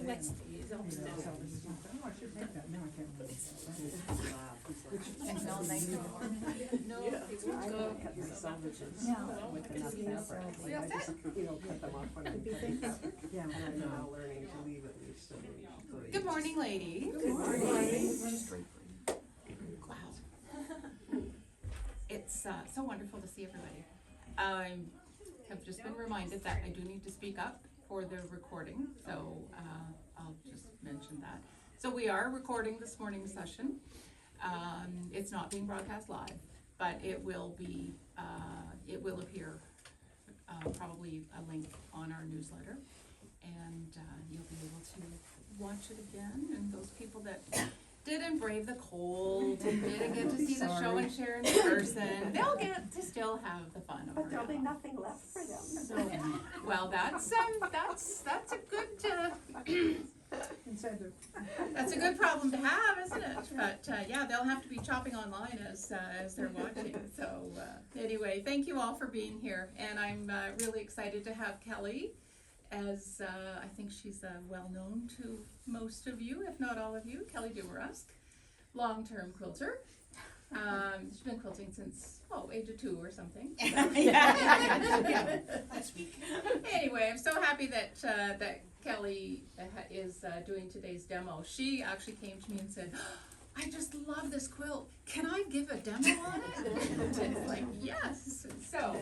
Let's use all this. Oh, I should make that, now I can't remember. And smell nice in the morning. No, it won't go. With enough fabric. We all set? You know, cut them off when I pick up. Yeah. And I'm now learning to leave at least a week. So you Good morning, ladies. Good morning. Wow. It's so wonderful to see everybody. I have just been reminded that I do need to speak up for the recording, so I'll just mention that. So we are recording this morning's session. It's not being broadcast live, but it will be, it will appear, probably a link on our newsletter. And you'll be able to watch it again, and those people that didn't brave the cold and didn't get to see the show and share in person, they'll get to still have the fun of But it. there'll be nothing left for them. So, well, that's a good, Incentive. that's a good problem to have, isn't it? But, yeah, they'll have to be chopping online as they're watching. So, anyway, thank you all for being here. And I'm really excited to have Kelly, as I think she's well known to most of you, if not all of you. Kelly Dumarusk, long-term quilter. She's been quilting since, age of 2 or something. Last week. Anyway, I'm so happy that that Kelly is doing today's demo. She actually came to me and said, I just love this quilt. Can I give a demo on it? And it's like, yes. So,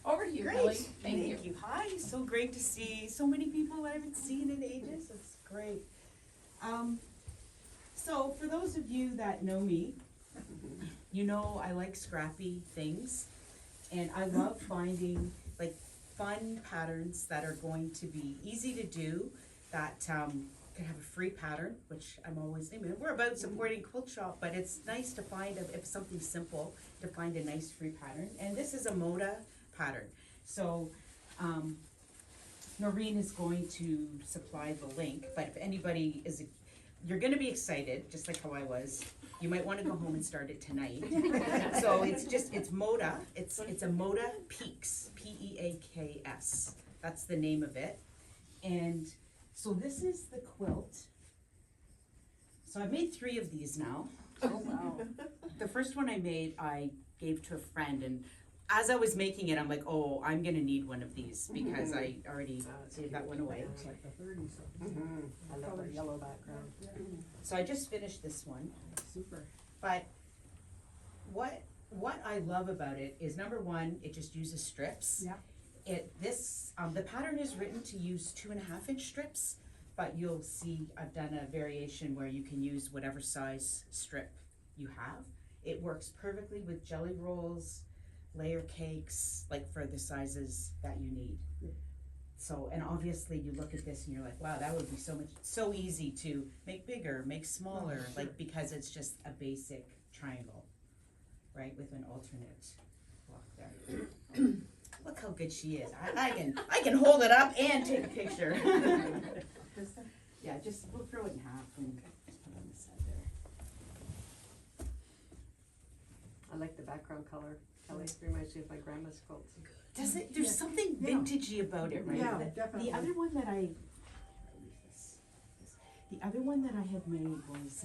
over to you, Great. Kelly. Thank you. Hi, so great to see so many people I haven't seen in ages. It's great. So for those of you that know me, you know I like scrappy things, and I love finding like fun patterns that are going to be easy to do, that can have a free pattern, which I'm always, we're about supporting Quilt Shop, but it's nice to find, if something simple, to find a nice free pattern. And this is a Moda pattern. So Noreen is going to supply the link, but if anybody is, you're gonna be excited, just like how I was. You might wanna go home and start it tonight. So it's Moda, it's a Moda Peaks, P-E-A-K-S. That's the name of it. And so this is the quilt. So I've made 3 of these now. Oh, wow. The first one I made, I gave to a friend, and as I was making it, I'm like, oh, I'm gonna need one of these, because I already gave that one away. It's like the 30s. I love the yellow background. So I just finished this one, Super. but what I love about it is, number one, it just uses strips. Yeah. The pattern is written to use 2.5-inch strips, but you'll see I've done a variation where you can use whatever size strip you have. It works perfectly with jelly rolls, layer cakes, like for the sizes that you need. Yeah. So, and obviously you look at this and you're like, wow, that would be so easy to make bigger, make smaller, Oh, sure. like, because it's just a basic triangle, right, with an alternate block there. Look how good she is. I can hold it up and take a picture. Yeah, we'll throw it in half and just put it on the side there. I like the background color. Kelly, reminds me of my grandma's quilts. Does it? There's Yeah. something Yeah. vintagey about it, right? Yeah, The definitely. other one that I had made was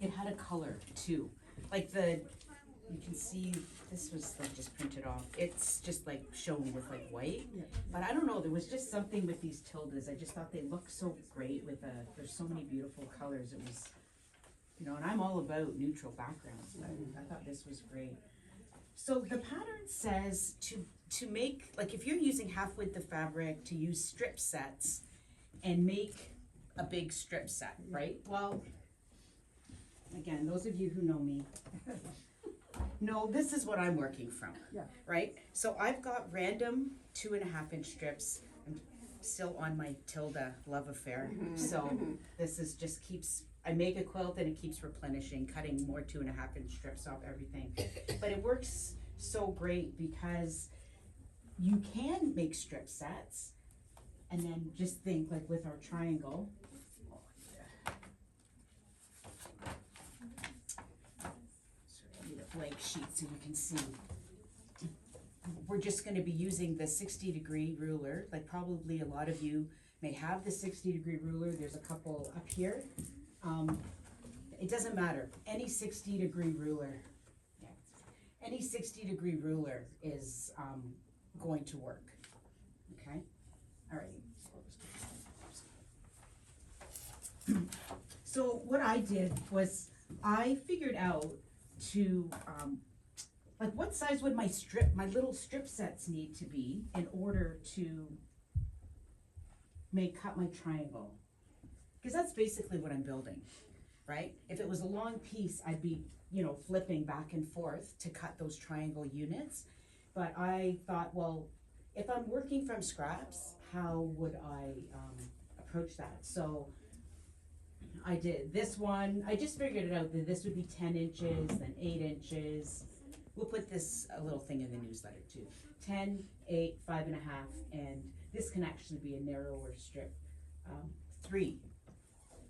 it had a color too. Like you can see this was like just printed off. It's just like shown with like white. Yeah. But I don't know, there was just something with these tildes. I just thought they looked so great with there's so many beautiful colors. It was, and I'm all about neutral backgrounds, but I thought this was great. So the pattern says to make, like if you're using half width of fabric, to use strip sets and make a big strip set, right? Well, again, those of you who know me, no, this is what I'm working from, Yeah. right? So I've got random 2.5-inch strips. I'm still on my Tilda love affair. So this is just I make a quilt and it keeps replenishing, cutting more 2.5-inch strips off everything. But it works so great because you can make strip sets, and then just think like with our triangle. I need a blank sheet so you can see. We're just going to be using the 60-degree ruler, like probably a lot of you may have the 60-degree ruler. There's a couple up here. It doesn't matter, any 60-degree ruler, any 60-degree ruler is, going to work, okay? All right. So what I did was I figured out to, like what size would my little strip sets need to be in order to cut my triangle? Because that's basically what I'm building, right? If it was a long piece, I'd be, flipping back and forth to cut those triangle units. But I thought, well, if I'm working from scraps, how would I approach that? So I did this one. I just figured it out that this would be 10 inches, then 8 inches. We'll put this a little thing in the newsletter too. 10, 8, 5.5, and this can actually be a narrower strip, 3.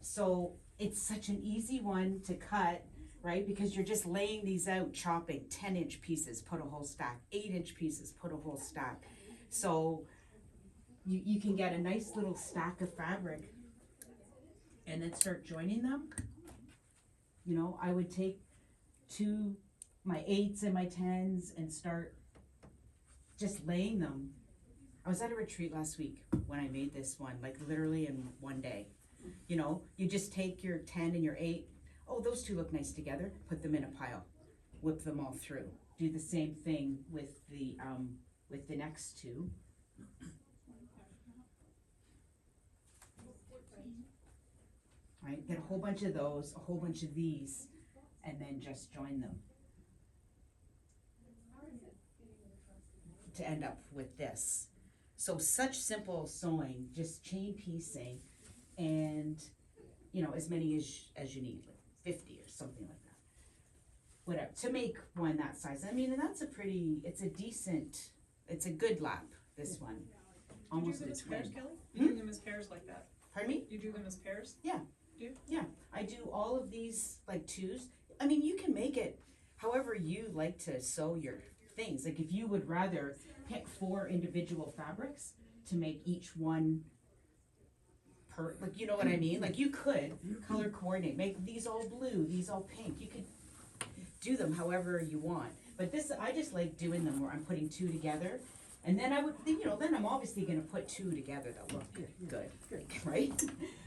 So it's such an easy one to cut, right? Because you're just laying these out, chopping 10-inch pieces, put a whole stack, 8-inch pieces, put a whole stack. So you can get a nice little stack of fabric and then start joining them. I would take my 8s and my 10s and start just laying them. I was at a retreat last week when I made this one, like literally in one day. You just take your 10 and your 8. Oh, those two look nice together. Put them in a pile. Whip them all through. Do the same thing with the next two. Right, get a whole bunch of those, a whole bunch of these, and then just join them to end up with this. So such simple sewing, just chain piecing, and as many as you need, like 50 or something like that. Whatever, to make one that size. I mean, and that's it's a good lap, this one. Almost You do them a as twin. pairs, Kelly? You do them as pairs like that? Pardon me? You do them as pairs? Yeah. Do you? Yeah, I do all of these like 2s. I mean, you can make it however you like to sew your things. Like if you would rather pick 4 individual fabrics to make each one like, you know what I mean? Like you could color coordinate, make these all blue, these all pink. You could do them however you want. But this, I just like doing them where I'm putting 2 together. And then then I'm obviously gonna put 2 together that look good, right?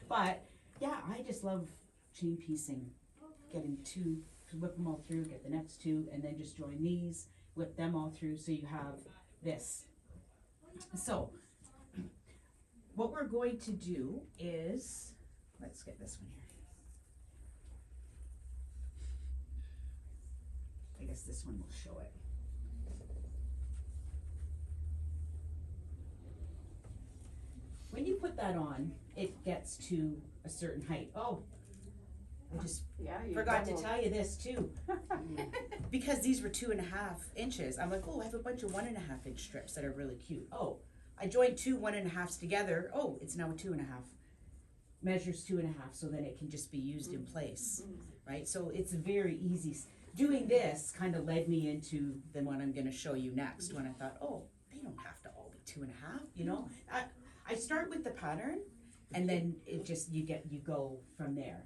But yeah, I just love chain piecing, getting 2, whip them all through, get the next 2, and then just join these, whip them all through, so you have this. So, what we're going to do is, let's get this one here. I guess this one will show it. When you put that on, it gets to a certain height. Oh, I just forgot to tell you this too. Because these were 2.5 inches. I'm like, oh, I have a bunch of 1.5 inch strips that are really cute. Oh, I joined 2 1.5s together. Oh, it's now a 2.5. Measures 2.5, so then it can just be used in place, right? So it's very easy. Doing this kind of led me into the one I'm going to show you next. When I thought, oh, they don't have to all be 2.5. I start with the pattern, and then it just you go from there.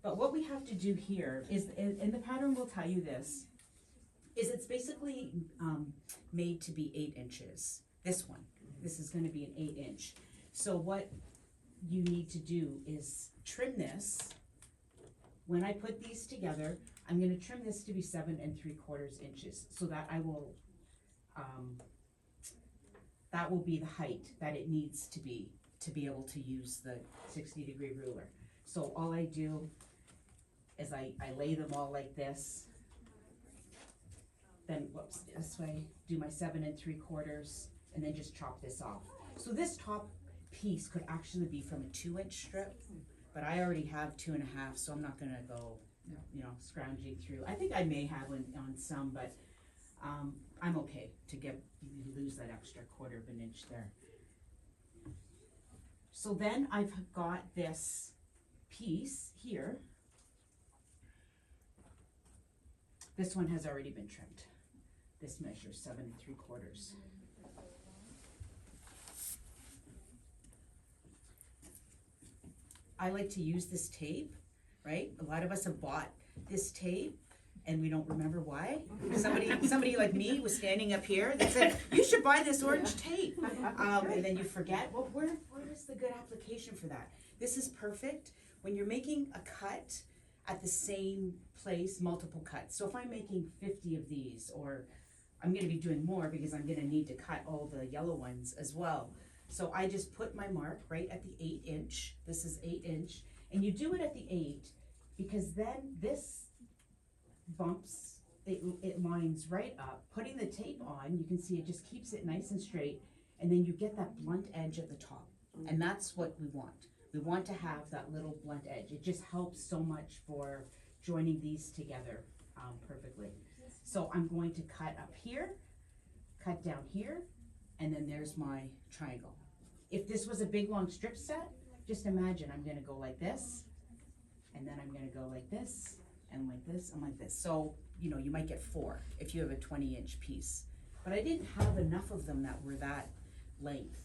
But what we have to do here is, and the pattern will tell you this, is it's basically made to be 8 inches. This one, this is going to be an 8 inch. So what you need to do is trim this. When I put these together, I'm going to trim this to be 7 3/4 inches, so that I will. That will be the height that it needs to be able to use the 60-degree ruler. So all I do is I lay them all like this, then this way, do my 7 3/4, and then just chop this off. So this top piece could actually be from a 2-inch strip, but I already have 2.5, so I'm not gonna go, scrounging through. I think I may have on some, but I'm okay to lose that extra 1/4 of an inch there. So then I've got this piece here. This one has already been trimmed. This measures 7 3/4. I like to use this tape, right? A lot of us have bought this tape and we don't remember why. Somebody like me was standing up here that said, you should buy this orange tape. And then you forget, well, where is the good application for that? This is perfect when you're making a cut at the same place, multiple cuts. So if I'm making 50 of these, or I'm gonna be doing more because I'm gonna need to cut all the yellow ones as well. So I just put my mark right at the 8-inch. This is 8-inch. And you do it at the 8 because then this bumps, it lines right up. Putting the tape on, you can see it just keeps it nice and straight, and then you get that blunt edge at the top. And that's what we want. We want to have that little blunt edge. It just helps so much for joining these together perfectly. So I'm going to cut up here, cut down here, and then there's my triangle. If this was a big long strip set, just imagine I'm gonna go like this, and then I'm gonna go like this, and like this, and like this. So, you know, you might get 4 if you have a 20-inch piece. But I didn't have enough of them that were that length.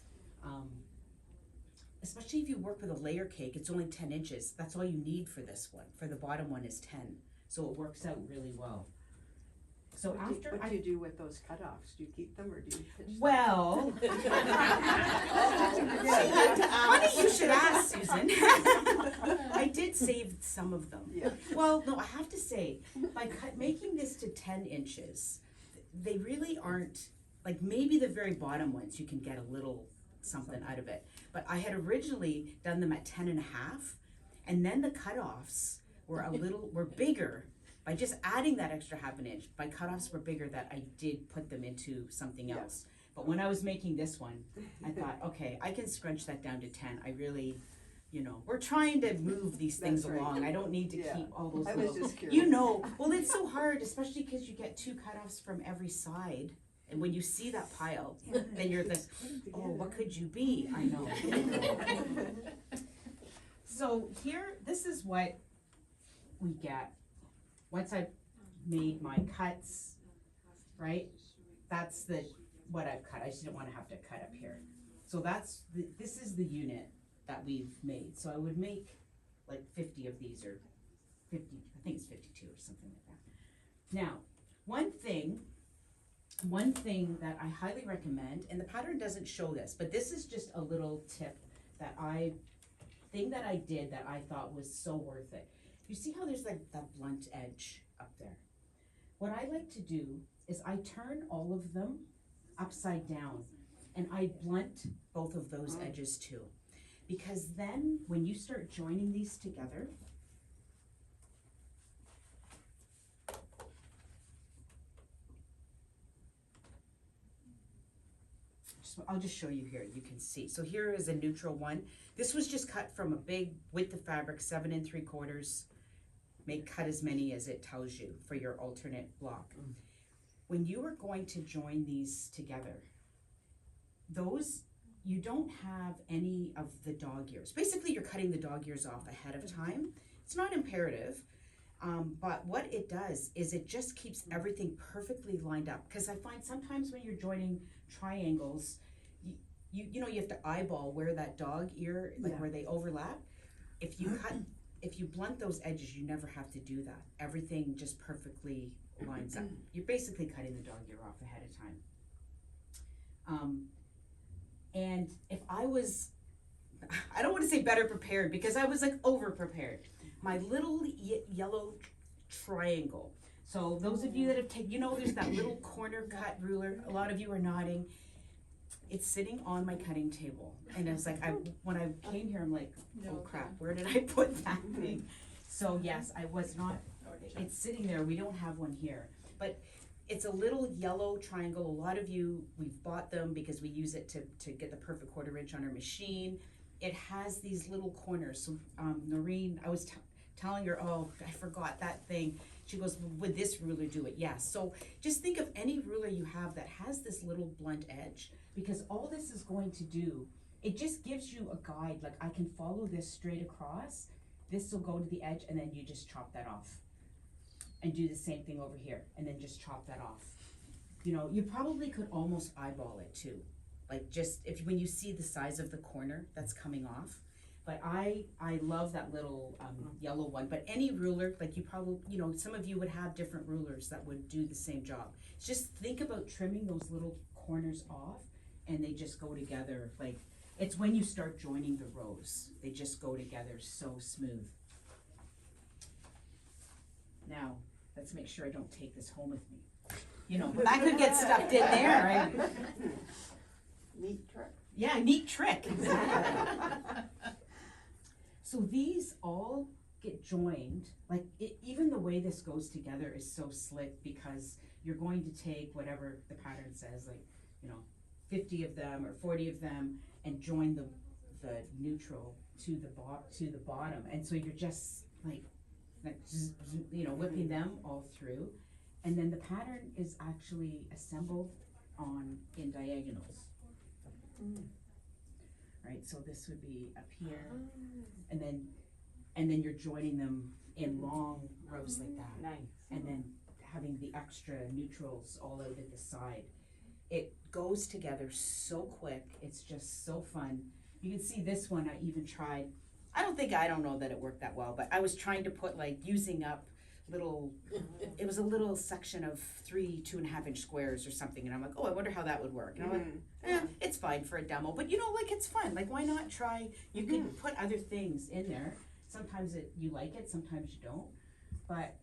Especially if you work with a layer cake, it's only 10 inches. That's all you need for this one. For the bottom one is 10. So it works out really well. So What do you do with those cutoffs? Do you keep them or do you pitch them? Well, funny you should ask, Susan. I did save some of them. Yeah. Well, no, I have to say, by making this to 10 inches, they really aren't, like maybe the very bottom ones, you can get a little something out of it. But I had originally done them at 10.5, and then the cutoffs were bigger. By just adding that extra half an inch, my cutoffs were bigger that I did put them into something else. But when I was making this one, I thought, okay, I can scrunch that down to 10. I really, you know, we're trying to move these things That's right. along. I don't need to Yeah. keep all those I little, was just curious. you know, well, it's so hard, especially because you get 2 cutoffs from every side. And when you see that pile, then you're this, oh, what could you be? I know. So here, this is what we get. Once I've made my cuts, right? That's what I've cut. I just didn't want to have to cut up here. So this is the unit that we've made. So I would make like 50 of these, or 50, I think it's 52 or something like that. Now, one thing that I highly recommend, and the pattern doesn't show this, but this is just a little tip that I did that I thought was so worth it. You see how there's like that blunt edge up there? What I like to do is I turn all of them upside down, and I blunt both of those edges too. Because then when you start joining these together, I'll just show you here, you can see. So here is a neutral one. This was just cut from a big width of fabric, 7 3/4. Cut as many as it tells you for your alternate block. When you are going to join these together, you don't have any of the dog ears. Basically, you're cutting the dog ears off ahead of time. It's not imperative, but what it does is it just keeps everything perfectly lined up. Because I find sometimes when you're joining triangles, you know, you have to eyeball where that dog ear, like where they overlap. If you blunt those edges, you never have to do that. Everything just perfectly lines up. You're basically cutting the dog ear off ahead of time. And if I was, I don't want to say better prepared, because I was like over prepared. My little yellow triangle. So those of you that have taken, you know, there's that little corner cut ruler. A lot of you are nodding. It's sitting on my cutting table. And it's like, when I came here, I'm like, oh crap, where did I put that thing? So yes, I was not, it's sitting there. We don't have one here. But it's a little yellow triangle. A lot of you, we've bought them because we use it to get the perfect 1/4 inch on our machine. It has these little corners. So Noreen, I was telling her, oh, I forgot that thing. She goes, would this ruler do it? Yes. So just think of any ruler you have that has this little blunt edge, because all this is going to do, it just gives you a guide. Like, I can follow this straight across. This will go to the edge, and then you just chop that off. And do the same thing over here, and then just chop that off. You know, you probably could almost eyeball it too. Like, just when you see the size of the corner that's coming off. But I love that little, yellow one, but any ruler, like you probably, some of you would have different rulers that would do the same job. Just think about trimming those little corners off, and they just go together, like, it's when you start joining the rows, they just go together so smooth. Now, let's make sure I don't take this home with me. That could get stuffed in there, right? Neat trick. Yeah, neat trick, exactly. So these all get joined, like, even the way this goes together is so slick, because you're going to take whatever the pattern says, like, 50 of them or 40 of them, and join the neutral to the bottom, and so you're just like whipping them all through, and then the pattern is actually assembled in diagonals. Right, so this would be up here, and then you're joining them in long rows like that. Nice. And then having the extra neutrals all out at the side. It goes together so quick, it's just so fun. You can see this one, I even tried, I don't know that it worked that well, but I was trying to put, like, using up it was a little section of 3 2.5 inch squares or something, and I'm like, oh, I wonder how that would work. And I'm like, it's fine for a demo, but it's fun. Like, why not try? You can put other things in there. Sometimes you like it, sometimes you don't. But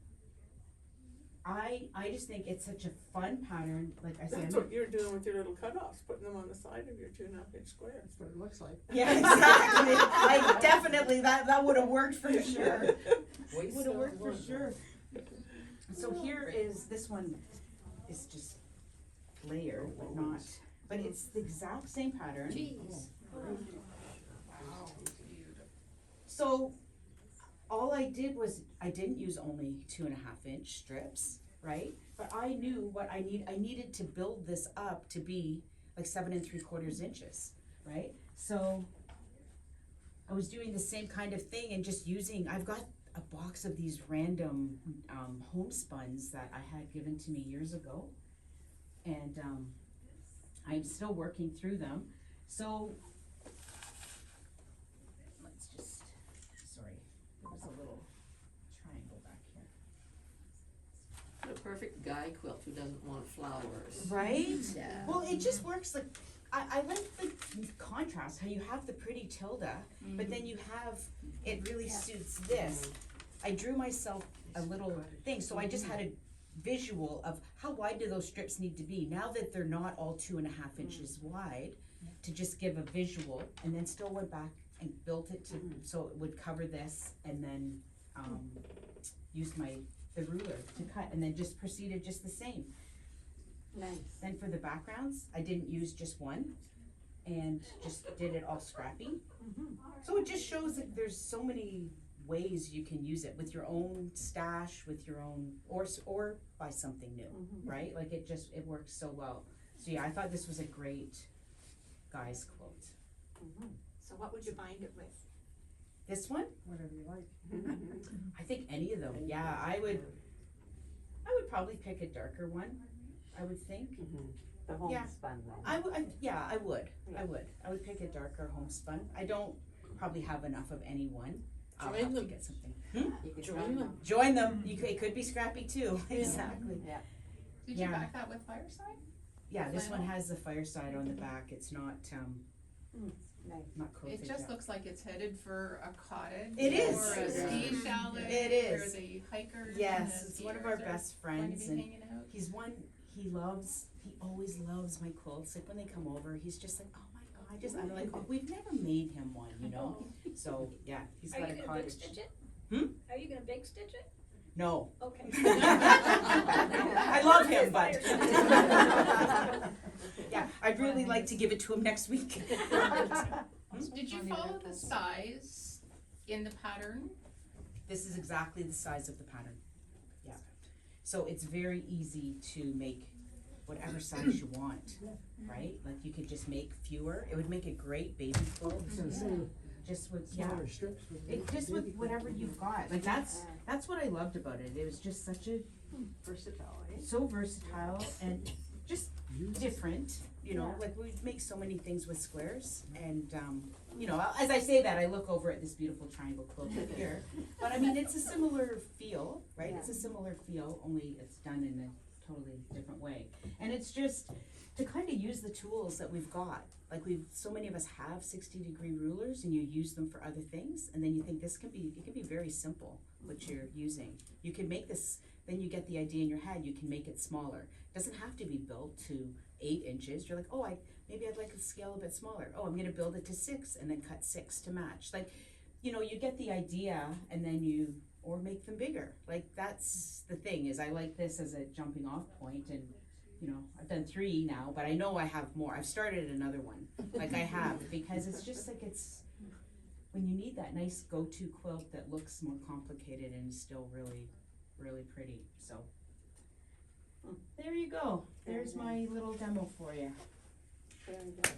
I just think it's such a fun pattern. Like I said, That's what you're doing with your little cutoffs, putting them on the side of your 2.5 inch square. That's what it looks like. yeah, exactly. Like, definitely that would have worked for sure. Would have worked for sure. So here is, this one is just layered, but it's the exact same pattern. Jeez. So all I did was, I didn't use only 2.5 inch strips, right? But I knew what I needed to build this up to be like 7 3/4 inches, right? So I was doing the same kind of thing and just I've got a box of these random homespuns that I had given to me years ago, and I'm still working through them. So let's just, sorry, there was a little triangle back here. The perfect guy quilt who doesn't want flowers. Right? Yeah. Well, it just works like, I like the contrast, how you have the pretty tilde, but then you have, it really suits this. I drew myself a little thing, so I just had a visual of how wide do those strips need to be, now that they're not all 2.5 inches wide, to just give a visual, and then still went back and built it so it would cover this, and then used the ruler to cut, and then just proceeded just the same. Nice. Then for the backgrounds, I didn't use just one, and just did it all scrappy. So it just shows that there's so many ways you can use it with your own stash, with your own, or buy something new, right? Like, it works so well. So yeah, I thought this was a great guy's quilt. So what would you bind it with? This one, Whatever you like. I think any of them. Yeah, I would probably pick a darker one, I would think. The homespun one. I would pick a darker homespun. I don't probably have enough of any one. I'll Join have to them. get something. You could Join them. Join them. It could be scrappy too. Exactly. Yeah. Did Yeah. you back that with Fireside? Yeah, this one has the fireside on the back. It's not Nice. not quilted It just yet. looks like it's headed for a cottage. It is. Or a ski chalet. It is. For the hikers. Yes, and it's the one of our skiers are best going to friends, be and hanging out. he always loves my quilts. Like, when they come over, he's just like, oh my god, I'm like, oh, we've never made him one, So yeah, he's got a cottage. it? Hmm? Are you gonna big stitch it? No. Okay. I love him, but yeah, I'd really like to give it to him next week. Did you follow the size in the pattern? This is exactly the size of the pattern. Yeah. So it's very easy to make whatever size you want, right? Like, you could just make fewer. It would make a great baby quilt. Just with, Smaller strips with. It just with whatever you've got. Like, that's what I loved about it. It was just such a, Versatile, eh? so versatile and just different, like, we make so many things with squares, and you know, as I say that, I look over at this beautiful triangle quilt up here. But I mean, it's a similar feel, right? It's a similar feel, only it's done in a totally different way. And it's just to kind of use the tools that we've got. Like so many of us have 60-degree rulers and you use them for other things. And then you think it can be very simple what you're using. You can make this, then you get the idea in your head, you can make it smaller. It doesn't have to be built to 8 inches. You're like, oh, maybe I'd like to scale a bit smaller. Oh, I'm gonna build it to 6 and then cut 6 to match. Like, you know, you get the idea and then or make them bigger. Like that's the thing is I like this as a jumping off point and you know, I've done 3 now, but I know I have more. I've started another one, like I have, because it's just like it's, when you need that nice go-to quilt that looks more complicated and is still really, really pretty, so. There you go. There's my little demo for you. Very good.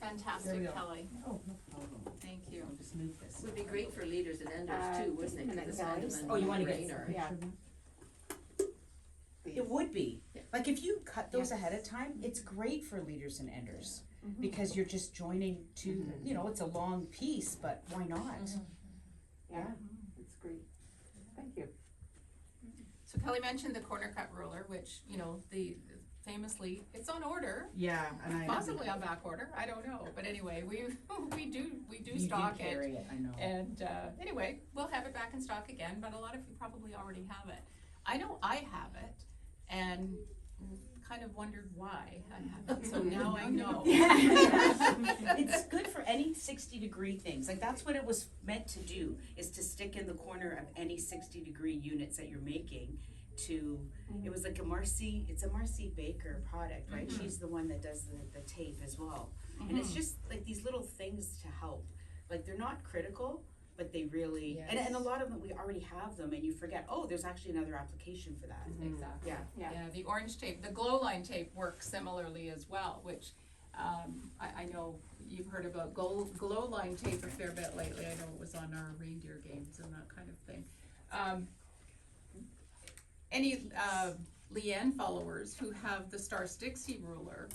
Fantastic, There we go. Kelly. Oh, no problem. Thank you. I'll just move this. Would be great for leaders and enders too, just wouldn't a it? 'Cause minute, it's kind of guys. a Oh, you wanna get no-brainer. some Yeah. picture of that? It would be. Yeah. Like if you cut those ahead of time, it's great for leaders and enders. Because you're just joining two, you know, it's a long piece, but why not? Yeah, that's great. Thank you. So Kelly mentioned the corner cut ruler, which, you know, famously, it's on order, Yeah, and I. possibly on back order, I don't know, but anyway, we do You stock do it. carry it, I know. And, anyway, we'll have it back in stock again, but a lot of you probably already have it. I know I have it, and kind of wondered why I have it, so now I know. It's good for any 60-degree things, like that's what it was meant to do, is to stick in the corner of any 60-degree units that you're making it was like it's a Marcy Baker product, right? She's the one that does the tape as well. And it's just like these little things to help, like they're not critical, but they really, and a lot of them, we already have them and you forget, oh, there's actually another application for that. Exactly. Yeah. Yeah, the orange tape, the glow line tape works similarly as well, which, I know you've heard about glow line tape a fair bit lately. I know it was on our reindeer games and that kind of thing. Any Leanne followers who have the Star Stixie ruler,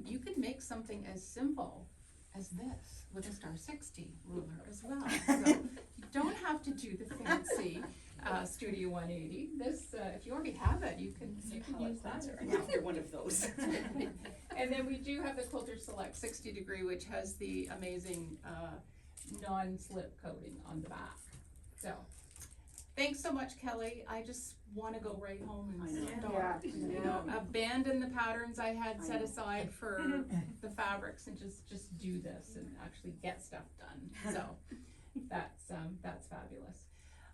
you could make something as simple as this with a Star 60 ruler as well. So you don't have to do the fancy Studio 180. This, if you already have it, you can use that. They're one of those. And then we do have the Quilters Select 60 degree, which has the amazing non-slip coating on the back. So, thanks so much, Kelly. I just want to go right home and start. Yeah. You know, abandon the patterns I had set aside for the fabrics and just do this and actually get stuff done. So, that's fabulous.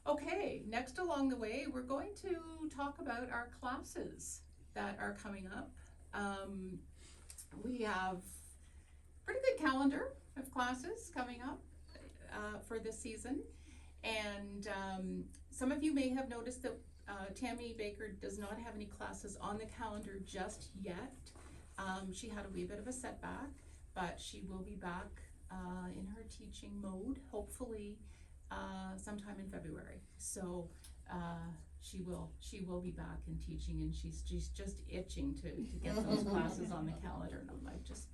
Okay, next along the way, we're going to talk about our classes that are coming up. We have a pretty good calendar of classes coming up for this season. And some of you may have noticed that Tammy Baker does not have any classes on the calendar just yet. She had a wee bit of a setback, but she will be back in her teaching mode, hopefully sometime in February. So she will be back in teaching, and she's just itching to get those classes on the calendar. And I'm like, just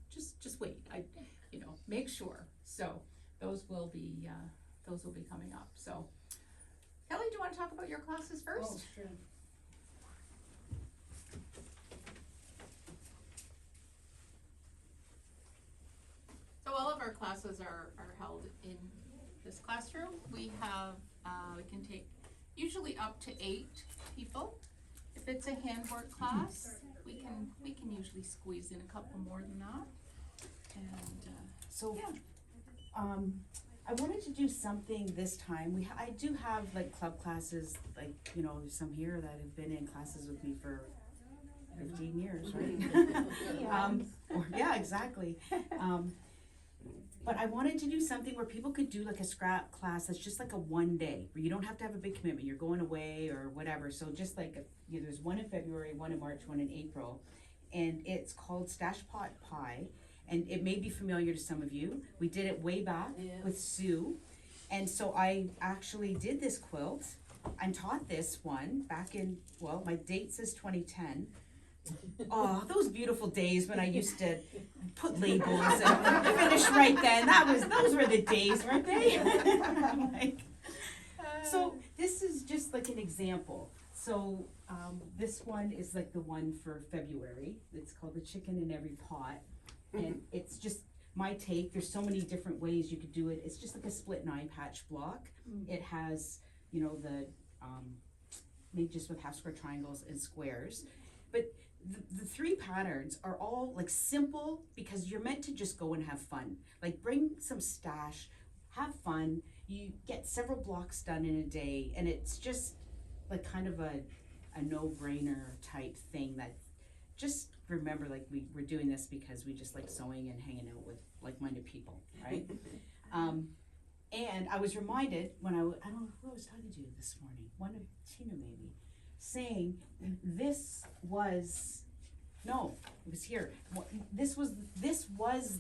wait. Make sure. So those will be coming up. So Kelly, do you want to talk about your classes first? Oh, sure. So all of our classes are held in this classroom. We have, we can take usually up to 8 people. If it's a handwork class, we can usually squeeze in a couple more than that. And So, I wanted to do something this time. I do have like club classes, like, you know, there's some here that have been in classes with me for 15 years, right? Yeah, exactly. But I wanted to do something where people could do like a scrap class that's just like a one day, where you don't have to have a big commitment, you're going away or whatever. So just like, there's one in February, one in March, one in April. And it's called Stash Pot Pie. And it may be familiar to some of you. We did it way back with Sue. And so I actually did this quilt and taught this one back in, well, my date says 2010. Oh, those beautiful days when I used to put labels and finish right then. Those were the days, weren't they? I'm like, so this is just like an example. So this one is like the one for February. It's called The Chicken in Every Pot. And it's just my take. There's so many different ways you could do it. It's just like a split 9-patch block. It has, you know, the made just with half square triangles and squares. But the 3 patterns are all like simple because you're meant to just go and have fun. Like bring some stash, have fun. You get several blocks done in a day, and it's just like kind of a no-brainer type thing that just remember, like we're doing this because we just like sewing and hanging out with like-minded people, right? And I was reminded when I don't know who I was talking to this morning, one of Tina maybe, saying it was here. This was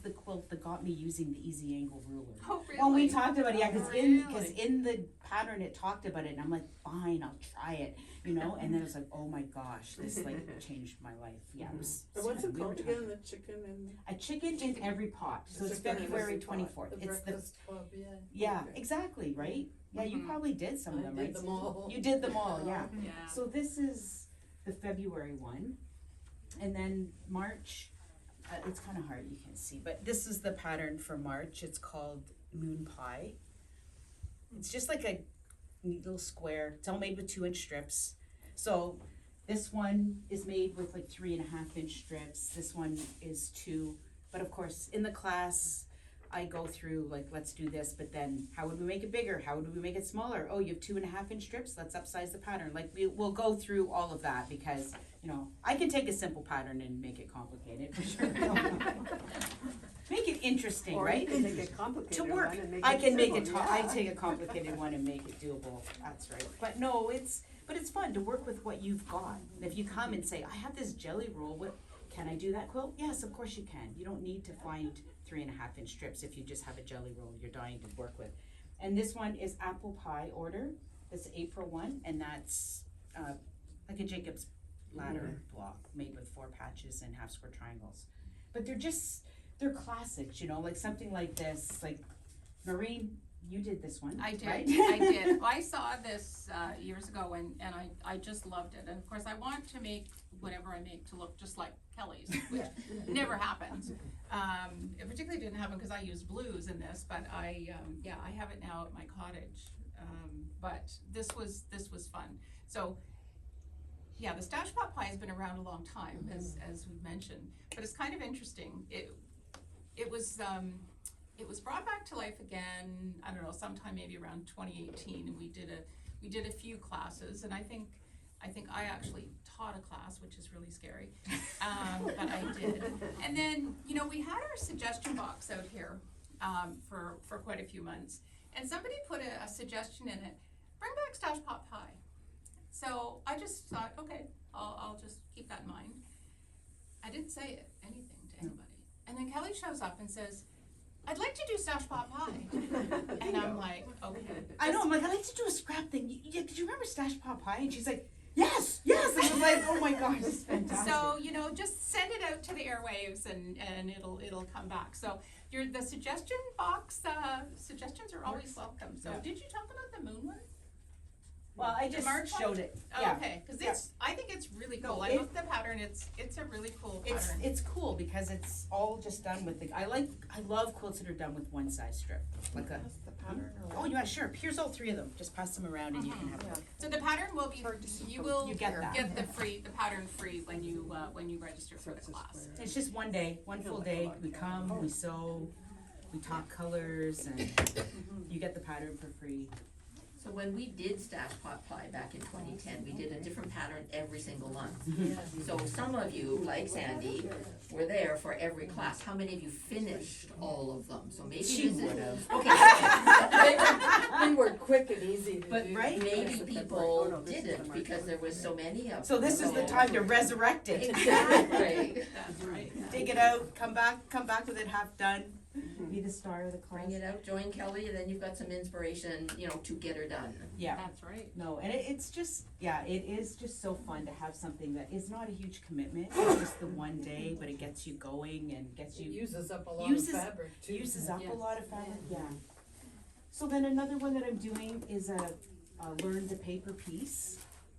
the quilt that got me using the easy angle ruler. Oh, really? When we talked about it, yeah, because Really? in the pattern it talked about it, and I'm like, fine, I'll try it, you know. And then it was like, oh my gosh, this like changed my life. Yeah, it was. And what's it we were called talking- again, the chicken and? A chicken in every pot. So it's Chicken in February every pot. 24th. The It's the breakfast club, yeah. yeah, Okay. exactly, right? Yeah, you Mhm. probably did some of them, I right? did them all. You did them all, yeah. Yeah. So this is the February one, and then March, it's kind of hard, you can't see, but this is the pattern for March. It's called Moon Pie. It's just like a neat little square. It's all made with 2-inch strips. So this one is made with like 3.5-inch strips. This one is 2. But of course, in the class, I go through like, let's do this, but then how would we make it bigger? How would we make it smaller? Oh, you have 2.5-inch strips? Let's upsize the pattern. Like we'll go through all of that because, you know, I can take a simple pattern and make it complicated for sure. Make it interesting, Or right? you can make it complicated To work. one and make I it can make simple, it, I yeah. take a complicated one and make it doable. That's right. But no, it's fun to work with what you've got. And if you come and say, I have this jelly roll, can I do that quilt? Yes, of course you can. You don't need to find 3.5-inch strips if you just have a jelly roll you're dying to work with. And this one is apple pie order. It's April 1, and that's like a Jacob's ladder block made with 4 patches and half square triangles. But they're classics, you know, like something like this. Like Maureen, you did this one. I did, right? I did. I saw this years ago and I just loved it. And of course I want to make whatever I make to look just like Kelly's, which never happens. It particularly didn't happen because I used blues in this, but I have it now at my cottage. But this was fun. So yeah, the stash pot pie has been around a long time, as we've mentioned, but it's kind of interesting. It was brought back to life again, I don't know, sometime maybe around 2018, and we did a few classes, and I think I actually taught a class, which is really scary, but I did. And then, you know, we had our suggestion box out here for quite a few months, and somebody put a suggestion in it, bring back stash pot pie. So I just thought, okay, I'll just keep that in mind. I didn't say anything to anybody. And then Kelly shows up and says, I'd like to do stash pot pie. And I'm like, okay. I know, I'm like, I like to do a scrap thing. Did you remember stash pot pie? And she's like, yes. And I'm like, oh my gosh, this is fantastic. So, you know, just send it out to the airwaves and it'll come back. So the suggestion box, suggestions are always welcome. So did you talk about the moon one? Well, I just March one? showed it. Oh, Yeah. okay, because I think it's really cool. No, I it- looked at the pattern. It's a really cool pattern. It's cool because it's all just done with I love quilts that are done with one size strip. Like a That's the pattern or oh yeah, sure. Here's all 3 of them. Just pass them around and you can have them. So the pattern will be, you will You get that. get the pattern free when you register for the class. It's just one day, one full day. We come, we sew, we talk colors, and you get the pattern for free. So when we did Stash Pot Pie back in 2010, we did a different pattern every single month. So some of you, like Sandy, were there for every class. How many of you finished all of them? So maybe She this is- would have. Okay. They were quick and easy to But do. right? maybe Oh, people no, this is the didn't March because one. there was so many of them. So this is the time to resurrect it. Exactly. That's right. Dig it out, come back with it half done. be the star of the class. Bring it out, join Kelly, and then you've got some inspiration, you know, to get her done. Yeah. That's right. No, and it's just, yeah, it is just so fun to have something that is not a huge commitment. It's just the one day, but it gets you going and gets It you, uses up a lot of uses- fabric too. uses up a Yes. lot of fabric, yeah. So then another one that I'm doing is a learn the paper piece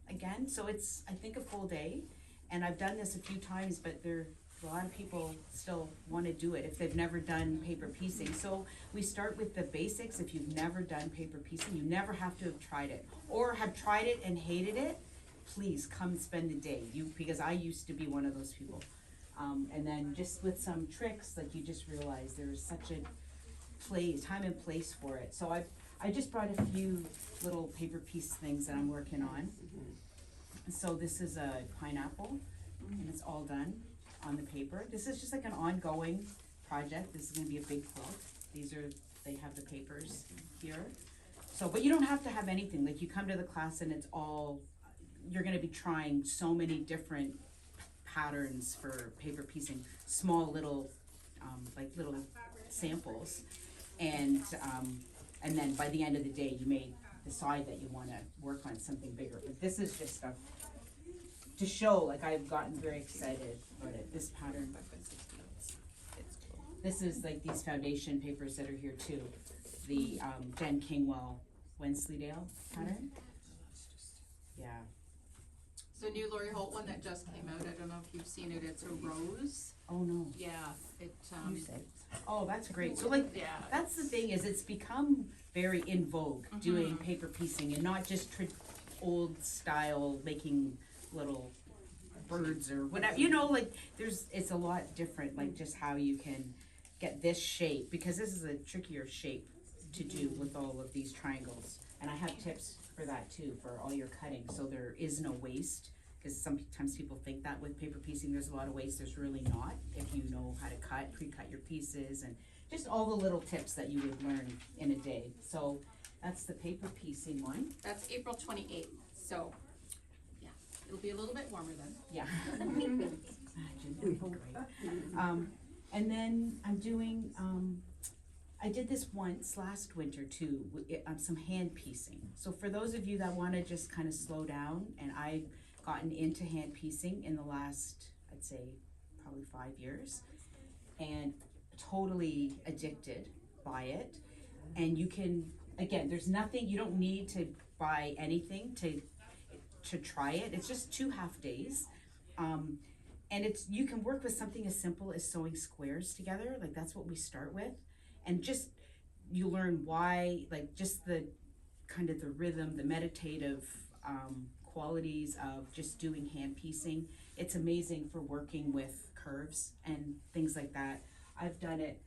again. So it's, I think, a full day. And I've done this a few times, but a lot of people still wanna do it if they've never done paper piecing. So we start with the basics. If you've never done paper piecing, you never have to have tried it, or have tried it and hated it, please come spend the day. Because I used to be one of those people. And then just with some tricks, like you just realize there's such a time and place for it. So I just brought a few little paper piece things that I'm working on. So this is a pineapple, and it's all done on the paper. This is just like an ongoing project. This is gonna be a big quilt. They have the papers here. So, but you don't have to have anything. Like, you come to the class and it's all, you're gonna be trying so many different patterns for paper piecing, small little, like little samples. And then by the end of the day, you may decide that you wanna work on something bigger. But this is just stuff to show, like, I've gotten very excited about it. This pattern, this is like these foundation papers that are here too. The Jen Kingwell Wensleydale pattern. Yeah. So new Lori Holt one that just came out, I don't know if you've seen it, it's a rose. Oh no. Yeah, it, You said. Oh, that's great. So, like, yeah. that's the thing, is it's become very in vogue doing paper piecing, and not just old style making little birds or whatever, you know, like it's a lot different, like just how you can get this shape, because this is a trickier shape to do with all of these triangles. And I have tips for that too, for all your cutting, so there is no waste, because sometimes people think that with paper piecing there's a lot of waste. There's really not, if you know how to pre-cut your pieces, and just all the little tips that you would learn in a day. So that's the paper piecing one. That's April 28th, so, yeah, it'll be a little bit warmer then. Yeah. Imagine, that'd be great. And then I'm doing, I did this once last winter too, some hand piecing. So for those of you that wanna just kinda slow down, and I've gotten into hand piecing in the last, I'd say, probably 5 years, and totally addicted by it. And you can, again, there's nothing, you don't need to buy anything to try it. It's just 2 half days. And you can work with something as simple as sewing squares together, like that's what we start with. And just, you learn why, like just the kind of the rhythm, the meditative qualities of just doing hand piecing. It's amazing for working with curves and things like that. I've done it,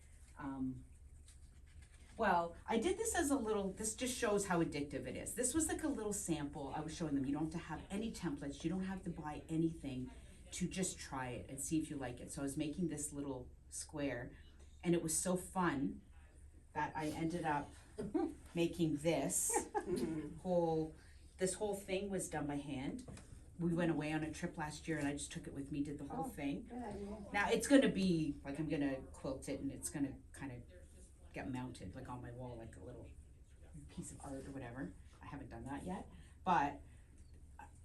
well, I did this as a little, this just shows how addictive it is. This was like a little sample. I was showing them, you don't have to have any templates, you don't have to buy anything, to just try it and see if you like it. So I was making this little square, and it was so fun that I ended up making this whole thing was done by hand. We went away on a trip last year, and I just took it with me, did the whole thing. Good idea. Now it's gonna be, like, I'm gonna quilt it, and it's gonna kind of get mounted, like on my wall, like a little piece of art or whatever. I haven't done that yet, but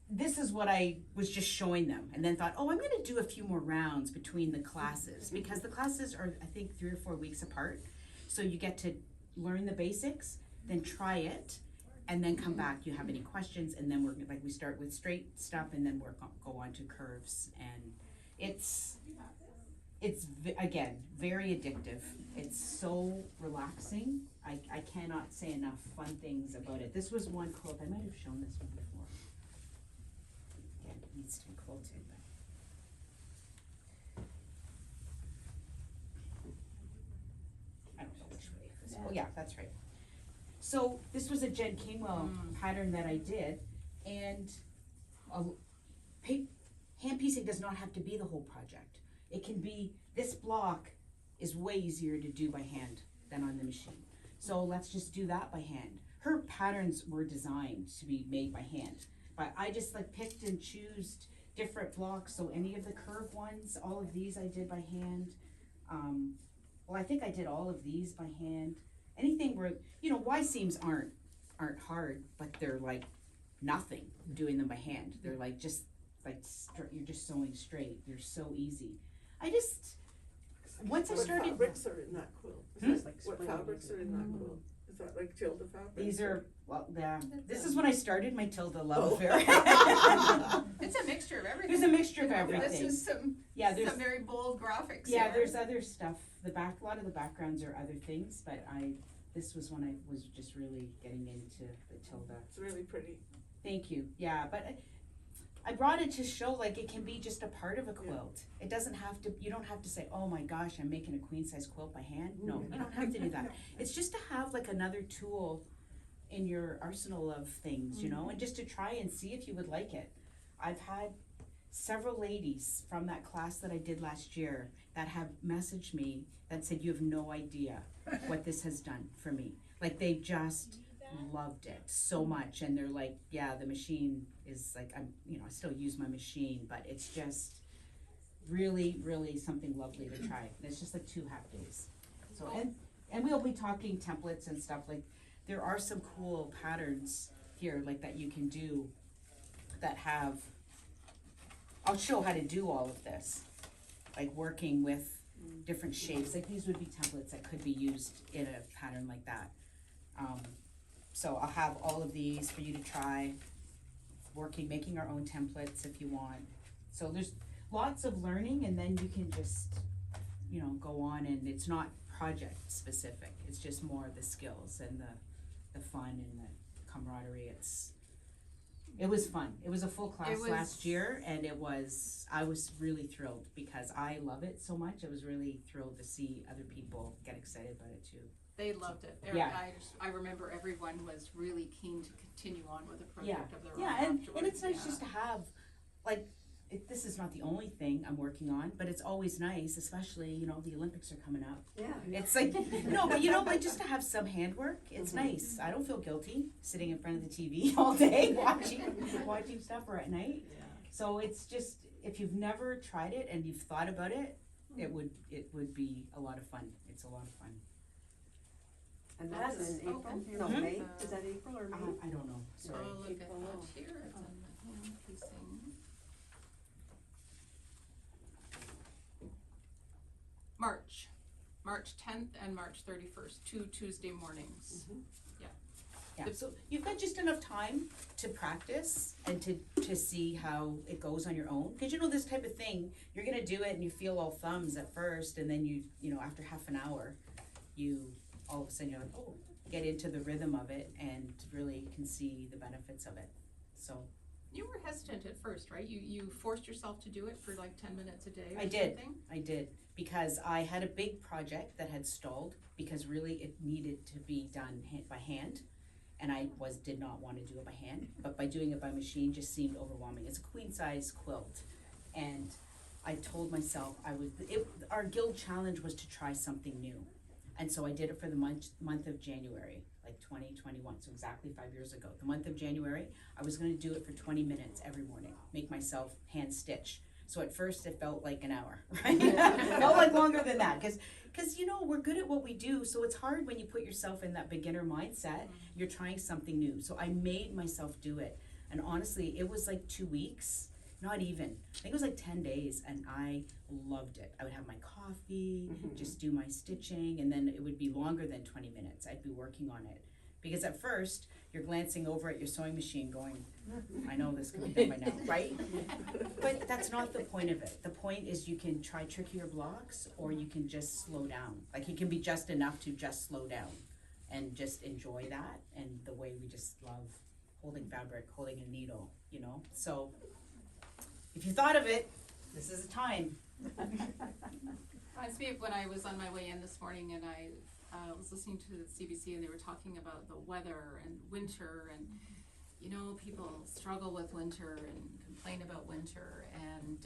this is what I was just showing them, and then thought, oh, I'm gonna do a few more rounds between the classes, because the classes are, I think, 3 or 4 weeks apart. So you get to learn the basics, then try it, and then come back. You have any questions, and then we start with straight stuff, and then go on to curves, and it's again very addictive. It's so relaxing. I cannot say enough fun things about it. This was one quilt, I might have shown this one before. Again, it needs to be quilted, but. I don't know which way it is. Oh yeah, that's right. So this was a Jen Kingwell pattern that I did, and hand piecing does not have to be the whole project. It can be, this block is way easier to do by hand than on the machine. So let's just do that by hand. Her patterns were designed to be made by hand, but I just like picked and choose different blocks. So any of the curved ones, all of these I did by hand. well, I think I did all of these by hand. Anything where, you know, Y seams aren't hard, but they're like nothing doing them by hand. They're like just like you're just sewing straight. They're so easy. I just once I What started. fabrics are in that quilt? Hmm? It's like What spring. fabrics are in that quilt? Is that like Tilda fabrics? These are well, yeah. This is when I started my Tilda love Oh. affair. It's a mixture of everything. There's a mixture of You know, everything. This is some There's very bold graphics yeah, here. there's other stuff. A lot of the backgrounds are other things, but this was when I was just really getting into the Tilda. It's really pretty. Thank you. Yeah, but I brought it to show like it can be just a part of a quilt. It doesn't have to. You don't have to say, "Oh my gosh, I'm making a queen size quilt by hand." No, you don't have to do that. It's just to have like another tool in your arsenal of things, you know, and just to try and see if you would like it. I've had several ladies from that class that I did last year that have messaged me that said, "You have no idea what this has done for me." Like they just loved it so much, and they're like, "Yeah, the machine is like I still use my machine, but it's just really, really something lovely to try." And it's just like 2 half days. So and we'll be talking templates and stuff. Like there are some cool patterns here like that you can do that have. I'll show how to do all of this, like working with different shapes. Like these would be templates that could be used in a pattern like that. So I'll have all of these for you to try, making our own templates if you want. So there's lots of learning, and then you can just, go on, and it's not project specific. It's just more the skills and the fun and the camaraderie. It was fun. It was a full class last year, and I was really thrilled because I love it so much. I was really thrilled to see other people get excited about it too. They loved it. Yeah. I remember everyone was really keen to continue on with a project of their own Yeah, and it's nice afterwards. just to have, like, this is not the only thing I'm working on, but it's always nice, especially, the Olympics are coming up. Yeah. It's like, no, but like just to have some handwork, it's nice. I don't feel guilty sitting in front of the TV all day watching stuff or at night. Yeah. So it's just, if you've never tried it and you've thought about it, it would be a lot of fun. It's a lot of fun. And that's in April? open here No, with, May? Is that April or May? I don't know, So sorry. I'll look at April. that here. It's on the hand piecing. March 10th and March 31st, 2 Tuesday mornings. Yeah, so you've got just enough time to practice and to see how it goes on your own. Because this type of thing, you're gonna do it and you feel all thumbs at first, and then after half an hour, all of a sudden you're like, oh, get into the rhythm of it and really can see the benefits of it. So You were hesitant at first, right? You forced yourself to do it for like 10 minutes a day or I did. something? I did, because I had a big project that had stalled because really it needed to be done by hand. And I did not want to do it by hand, but by doing it by machine just seemed overwhelming. It's a queen size quilt, and I told myself our guild challenge was to try something new, and so I did it for the month of January, like 2021, so exactly 5 years ago. The month of January, I was going to do it for 20 minutes every morning, make myself hand stitch. So at first it felt like an hour, right? It felt like longer than that, because we're good at what we do, so it's hard when you put yourself in that beginner mindset. You're trying something new. So I made myself do it, and honestly, it was like 2 weeks, not even. I think it was like 10 days, and I loved it. I would have my coffee, just do my stitching, and then it would be longer than 20 minutes. I'd be working on it. Because at first, you're glancing over at your sewing machine going, I know this can be done by now, right? But that's not the point of it. The point is you can try trickier blocks, or you can just slow down. Like it can be just enough to just slow down and just enjoy that, and the way we just love holding fabric, holding a needle, So if you thought of it, this is the time. Reminds me of when I was on my way in this morning and I was listening to the CBC and they were talking about the weather and winter and people struggle with winter and complain about winter, and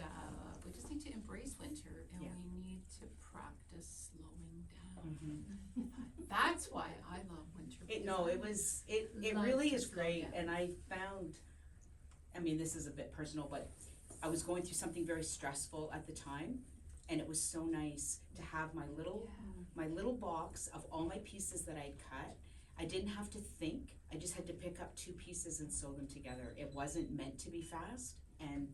we just need to embrace winter, and Yeah. we need to practice slowing down. That's why I love winter. It Love really to is slow great, down. and I found, this is a bit personal, but I was going through something very stressful at the time, and it was so nice to have my little box of all my pieces that I'd cut. I didn't have to think, I just had to pick up 2 pieces and sew them together. It wasn't meant to be fast, and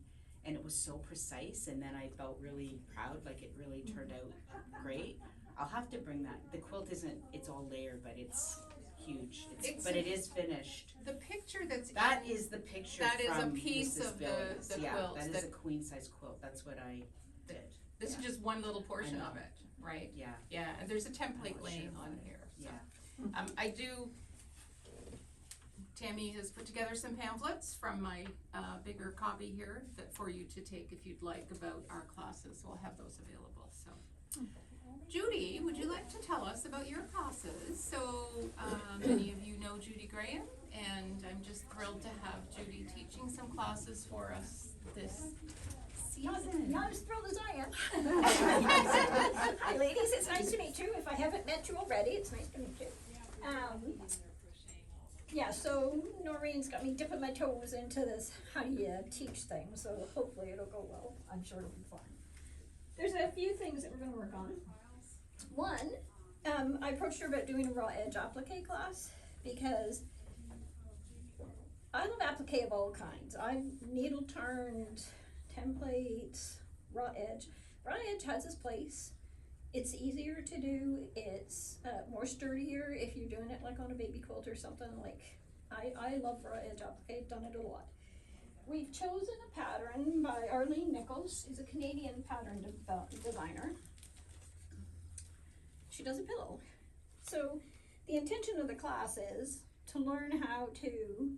it was so precise, and then I felt really proud, like it really turned out great. I'll have to bring that. The quilt isn't, it's all layered, but it's huge. But it is finished. The picture that's That is the picture that is a from piece Mrs. of Billings. the Yeah, quilt that is that- a queen size quilt. That's what I did. This is just one little portion know. of it, right? Yeah, Yeah, and there's a template Oh, laying sure. on here, so. yeah. I do, Tammy has put together some pamphlets from my, bigger copy here that for you to take if you'd like about our classes, we'll have those available, so. Judy, would you like to tell us about your classes? So, many of you know Judy Graham, and I'm just thrilled to have Judy teaching some classes for us this season. Not as thrilled as I am. Hi ladies, it's nice to meet you. If I haven't met you already, it's nice to meet you. Yeah, so Noreen's got me dipping my toes into this how do you teach thing, so hopefully it'll go well. I'm sure it'll be fun. There's a few things that we're gonna work on. One, I approached her about doing a raw edge applique class because I love applique of all kinds. I've needle turned, templates, raw edge. Raw edge has its place. It's easier to do. It's more sturdier if you're doing it like on a baby quilt or something. Like I love raw edge applique. I've done it a lot. We've chosen a pattern by Arlene Nichols. She's a Canadian pattern designer. She does a pillow. So the intention of the class is to learn how to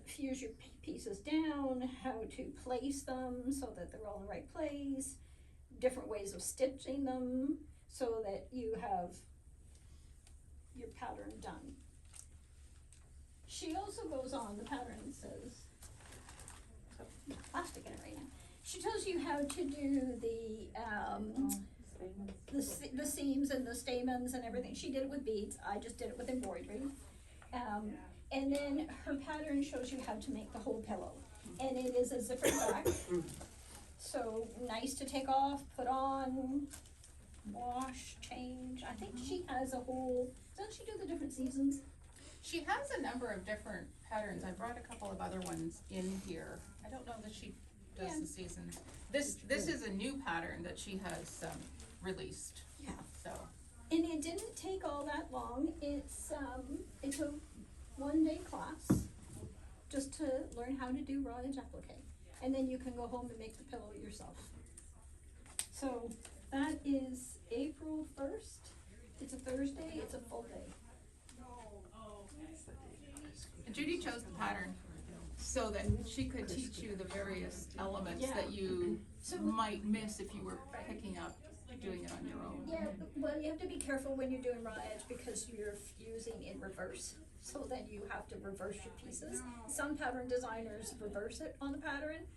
fuse your pieces down, how to place them so that they're all in the right place, different ways of stitching them so that you have your pattern done. She also goes on, the pattern says, plastic in it right now. She tells you how to do the seams and the stamens and everything. She did it with beads. I just did it with embroidery. And then her pattern shows you how to make the whole pillow. And it is a zipper back. So nice to take off, put on, wash, change. I think she has a whole, doesn't she do the different seasons? She has a number of different patterns. I brought a couple of other ones in here. I don't know that she does Yeah. the seasons. This is a new pattern that she has released. Yeah. So And it didn't take all that long. It's a 1-day class just to learn how to do raw edge applique. And then you can go home and make the pillow yourself. So that is April 1st. It's a Thursday, it's a full day. and Judy chose the pattern so that she could teach you the various elements Yeah. that you So- might miss if you were picking up doing it on your own. Yeah, well, you have to be careful when you're doing raw edge because you're fusing in reverse. So then you have to reverse your pieces. Some pattern designers reverse it on the pattern,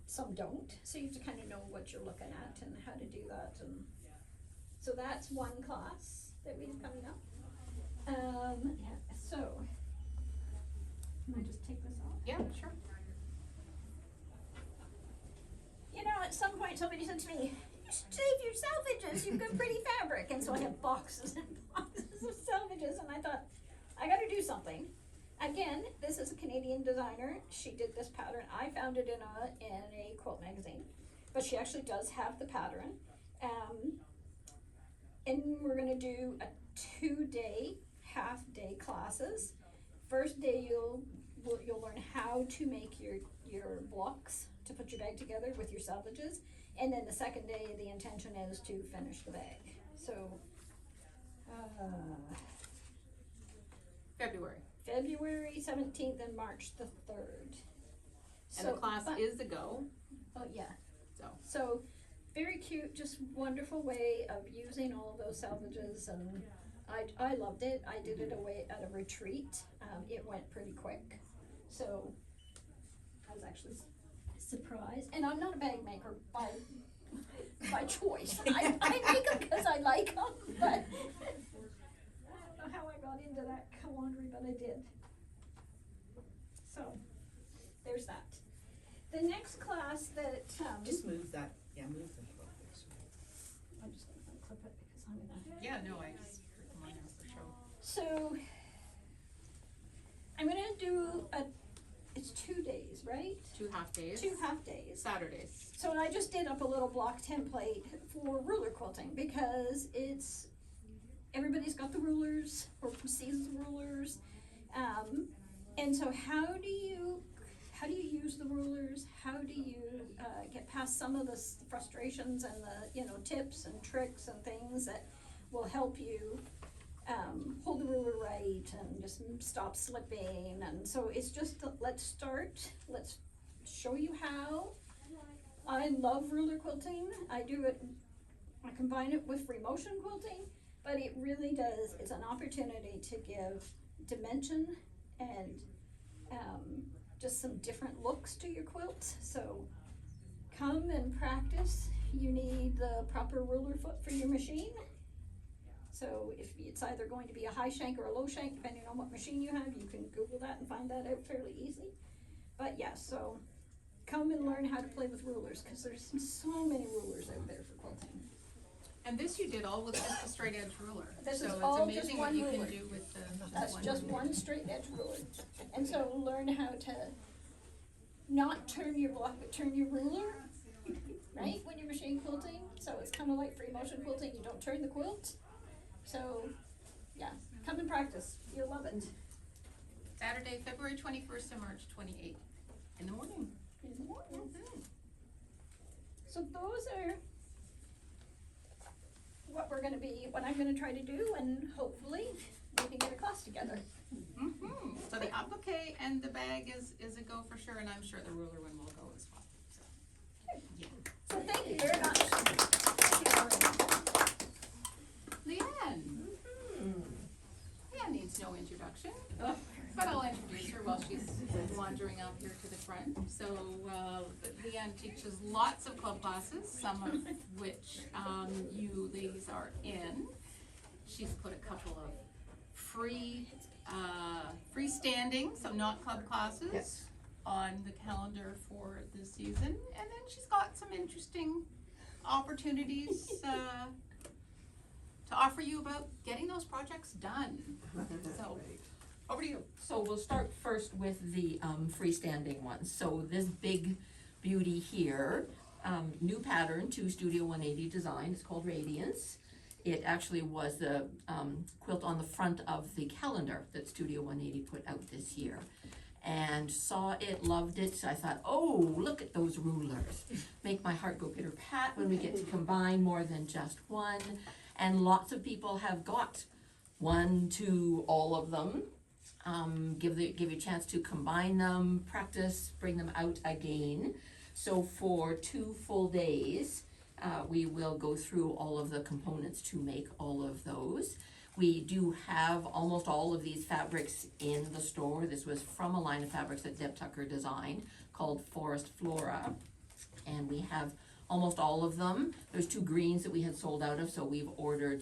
some don't. So you have to kind of know what you're looking at and how to do that. And so that's one class that we have coming up. So, can I just take this off? Yeah, sure. You know, at some point somebody said to me, you should save your salvages, you've got pretty fabric. And so I have boxes and boxes of salvages, and I thought, I gotta do something. Again, this is a Canadian designer. She did this pattern. I found it in a quilt magazine, but she actually does have the pattern. And we're gonna do a 2-day, half-day classes. First day you'll learn how to make your blocks to put your bag together with your salvages. And then the second day, the intention is to finish the bag. So, February 17th and March the 3rd. And the class is a go, Oh, yeah. so. So, very cute, just wonderful way of using all of those salvages, and I loved it. I did it away at a retreat. It went pretty quick. So, I was actually surprised. And I'm not a bag maker by choice. I make them because I like them, but I don't know how I got into that quandary, but I did. So, there's that. The next class that, Just move that, yeah, move the quilt this way. Yeah, no, I just heard them on there for show. So, I'm gonna do it's 2 days, right? 2 half days. 2 half days. Saturdays. So I just did up a little block template for ruler quilting because everybody's got the rulers or sees the rulers. And so how do you use the rulers? How do you get past some of the frustrations and the tips and tricks and things that will help you hold the ruler right and just stop slipping? And so it's just let's start. Let's show you how. I love ruler quilting. I combine it with free motion quilting, but it really does, it's an opportunity to give dimension and just some different looks to your quilt. So come and practice. You need the proper ruler foot for your machine. So if it's either going to be a high shank or a low shank, depending on what machine you have, you can Google that and find that out fairly easily. But yes, so come and learn how to play with rulers, because there's so many rulers out there for quilting. And this you did all with just a straight edge ruler. This is So all it's just amazing what one you ruler. can do with That's just one straight edge ruler. And so learn how to not turn your block, but turn your ruler, right, when you're machine quilting. So it's kind of like free motion quilting, you don't turn the quilt. So, yeah, come and practice, you'll love it. Saturday, February 21st and March 28th in the morning. In the morning. Mhm. So those are what I'm gonna try to do, and hopefully we can get a class together. Mhm. So the applique and the bag is a go for sure, and I'm sure the ruler one will go as well. So, yeah. So thank you very much. Thank you, Maureen. Leanne. Leanne needs no introduction, but I'll introduce her while she's wandering up here to the front. So Leanne teaches lots of club classes, some of which you ladies are in. She's put a couple of freestanding, so not club classes, Yes. on the calendar for this season. And then she's got some interesting opportunities to offer you about getting those projects done. So, over to you. So we'll start first with the freestanding ones. So this big beauty here, new pattern to Studio 180 design, it's called Radiance. It actually was the quilt on the front of the calendar that Studio 180 put out this year. And saw it, loved it, so I thought, oh, look at those rulers. Make my heart go pitter-pat when we get to combine more than just one. And lots of people have got 1, 2, all of them. Give you a chance to combine them, practice, bring them out again. So for 2 full days, we will go through all of the components to make all of those. We do have almost all of these fabrics in the store. This was from a line of fabrics that Deb Tucker designed called Forest Flora. And we have almost all of them. There's 2 greens that we had sold out of, so we've ordered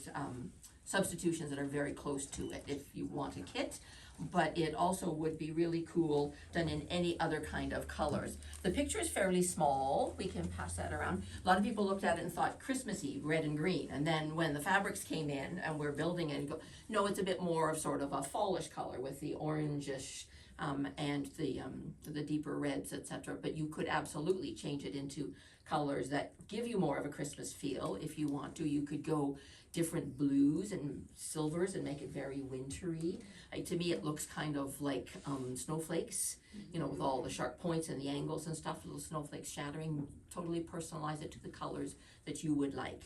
substitutions that are very close to it if you want a kit. But it also would be really cool done in any other kind of colors. The picture is fairly small. We can pass that around. A lot of people looked at it and thought Christmassy, red and green. And then when the fabrics came in and we're building it, you go, no, it's a bit more of sort of a fallish color with the orangish and the deeper reds, etc. But you could absolutely change it into colors that give you more of a Christmas feel if you want to. You could go different blues and silvers and make it very wintry. To me, it looks kind of like snowflakes, you know, with all the sharp points and the angles and stuff, little snowflakes shattering. Totally personalize it to the colors that you would like.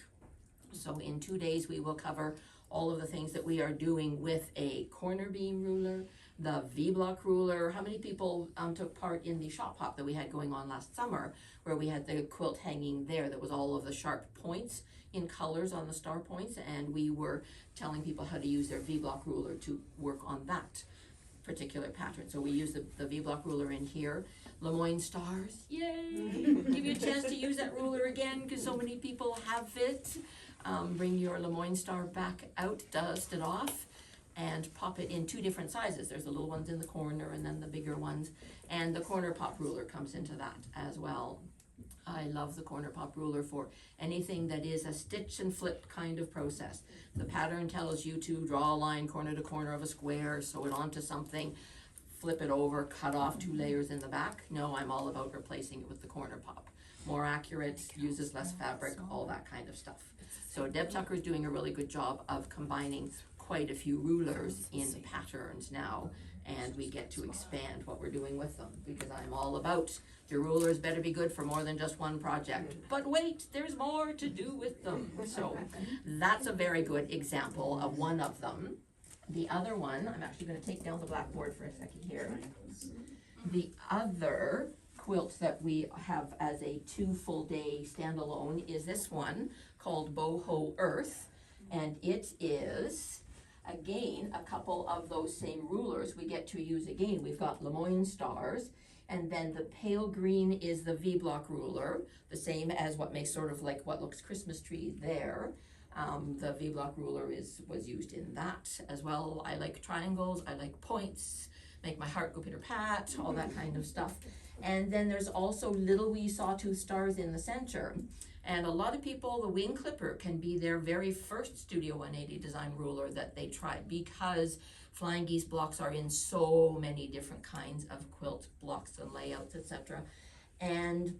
So in 2 days, we will cover all of the things that we are doing with a corner beam ruler, the V-block ruler. How many people took part in the shop hop that we had going on last summer, where we had the quilt hanging there that was all of the sharp points in colors on the star points, and we were telling people how to use their V-block ruler to work on that particular pattern. So we use the V-block ruler in here. Lemoyne stars, yay! Give you a chance to use that ruler again because so many people have it. Bring your Lemoyne star back out, dust it off, and pop it in 2 different sizes. There's the little ones in the corner and then the bigger ones, and the corner pop ruler comes into that as well. I love the corner pop ruler for anything that is a stitch and flip kind of process. The pattern tells you to draw a line corner to corner of a square, sew it onto something, flip it over, cut off 2 layers in the back. No, I'm all about replacing it with the corner pop. More accurate, uses less fabric, all that kind of stuff. So Deb Tucker is doing a really good job of combining quite a few rulers in patterns now, and we get to expand what we're doing with them, because I'm all about your rulers better be good for more than just one project. But wait, there's more to do with them. So that's a very good example of one of them. The other one, I'm actually gonna take down the blackboard for a second here. The other quilt that we have as a 2 full day standalone is this one called Boho Earth, and it is again a couple of those same rulers we get to use again. We've got Lemoyne stars, and then the pale green is the V-block ruler, the same as what makes sort of like what looks Christmas tree there. The V-block ruler was used in that as well. I like triangles, I like points, make my heart go pitter-pat, all that kind of stuff. And then there's also little wee sawtooth stars in the center. And a lot of people, the wing clipper can be their very first Studio 180 design ruler that they tried, because flying geese blocks are in so many different kinds of quilt blocks and layouts, etc. And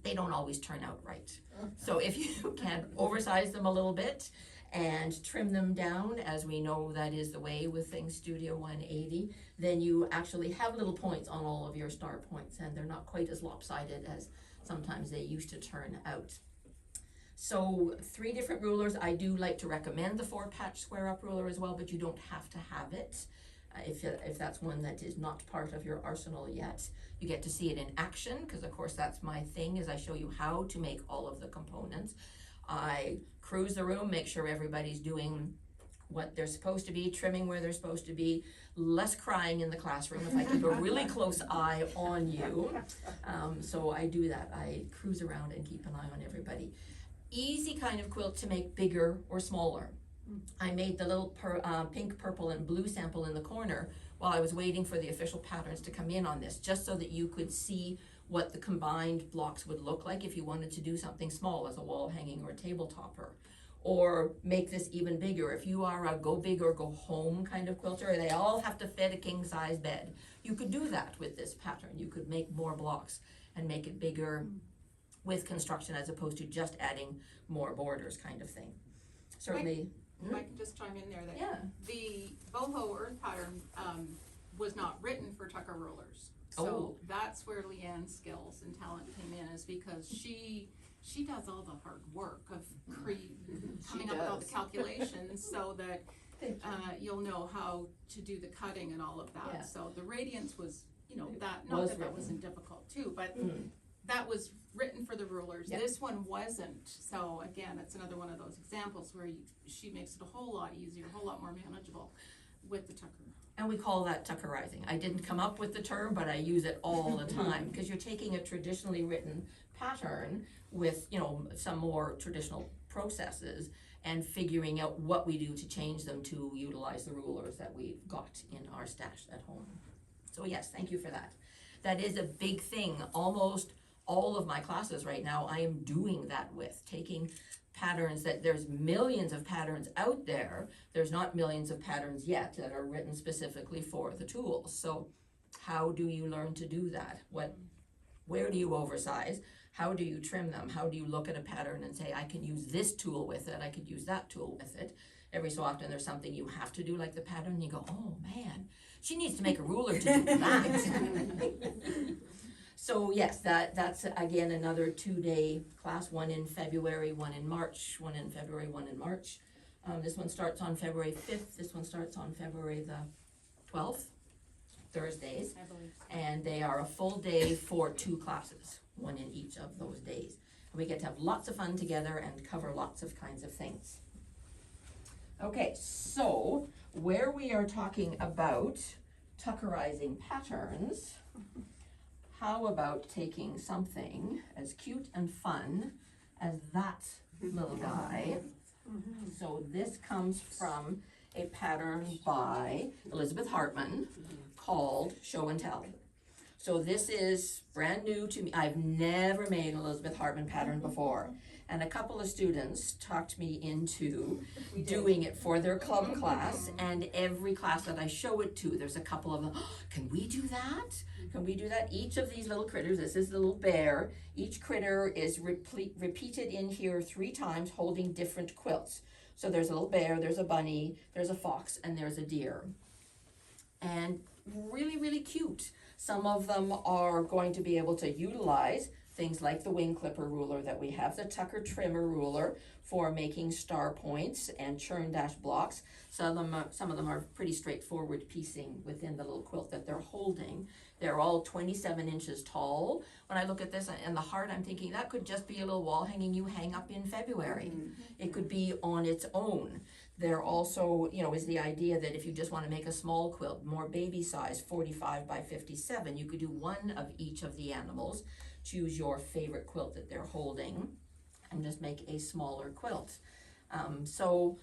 they don't always turn out right. So if you can oversize them a little bit and trim them down, as we know that is the way with things Studio 180, then you actually have little points on all of your star points, and they're not quite as lopsided as sometimes they used to turn out. So 3 different rulers. I do like to recommend the 4-patch square up ruler as well, but you don't have to have it. If that's one that is not part of your arsenal yet. You get to see it in action, because of course that's my thing, is I show you how to make all of the components. I cruise the room, make sure everybody's doing what they're supposed to be, trimming where they're supposed to be, less crying in the classroom if I keep a really close eye on you. So I do that. I cruise around and keep an eye on everybody. Easy kind of quilt to make bigger or smaller. I made the little pink, purple, and blue sample in the corner while I was waiting for the official patterns to come in on this, just so that you could see what the combined blocks would look like if you wanted to do something small as a wall hanging or a table topper. Or make this even bigger. If you are a go big or go home kind of quilter, they all have to fit a king size bed. You could do that with this pattern. You could make more blocks and make it bigger with construction, as opposed to just adding more borders kind of thing. Certainly. If I could just chime in there, that Yeah. the boho earth pattern was not written for Tucker rulers. So Oh. that's where Leanne's skills and talent came in, is because she does all the hard work of coming up with all the calculations so that you'll know how to do the cutting and all of that. Yeah. So the radiance was, that, Was not that that written. wasn't difficult too, but that was written for the rulers. Yeah. This one wasn't. So again, it's another one of those examples where she makes it a whole lot easier, a whole lot more manageable with the Tucker. And we call that Tuckerizing. I didn't come up with the term, but I use it all the time, because you're taking a traditionally written pattern with, some more traditional processes and figuring out what we do to change them to utilize the rulers that we've got in our stash at home. So yes, thank you for that. That is a big thing. Almost all of my classes right now, I am doing that with, taking patterns that there's millions of patterns out there. There's not millions of patterns yet that are written specifically for the tools. So how do you learn to do that? Where do you oversize? How do you trim them? How do you look at a pattern and say, I can use this tool with it, I could use that tool with it? Every so often there's something you have to do, like the pattern, and you go, oh man, she needs to make a ruler to do that. So yes, that's again another 2-day class, one in February, one in March, one in February, one in March. This one starts on February 5th, this one starts on February the 12th, Thursdays. I believe so. And they are a full day for 2 classes, one in each of those days. And we get to have lots of fun together and cover lots of kinds of things. Okay, so where we are talking about Tuckerizing patterns, how about taking something as cute and fun as that little guy? So this comes from a pattern by Elizabeth Hartman called Show and Tell. So this is brand new to me. I've never made an Elizabeth Hartman pattern before. And a couple of students talked me into doing it for their club class, and every class that I show it to, there's a couple of them, "Oh, can we do that? Can we do that?" Each of these little critters, this is the little bear, each critter is repeated in here 3 times holding different quilts. So there's a little bear, there's a bunny, there's a fox, and there's a deer. And really, really cute. Some of them are going to be able to utilize things like the wing clipper ruler that we have, the Tucker trimmer ruler for making star points and churn dash blocks. Some of them are pretty straightforward piecing within the little quilt that they're holding. They're all 27 inches tall. When I look at this in the heart, I'm thinking that could just be a little wall hanging you hang up in February. It could be on its own. There also, is the idea that if you just want to make a small quilt, more baby size, 45 by 57, you could do one of each of the animals. Choose your favorite quilt that they're holding and just make a smaller quilt. So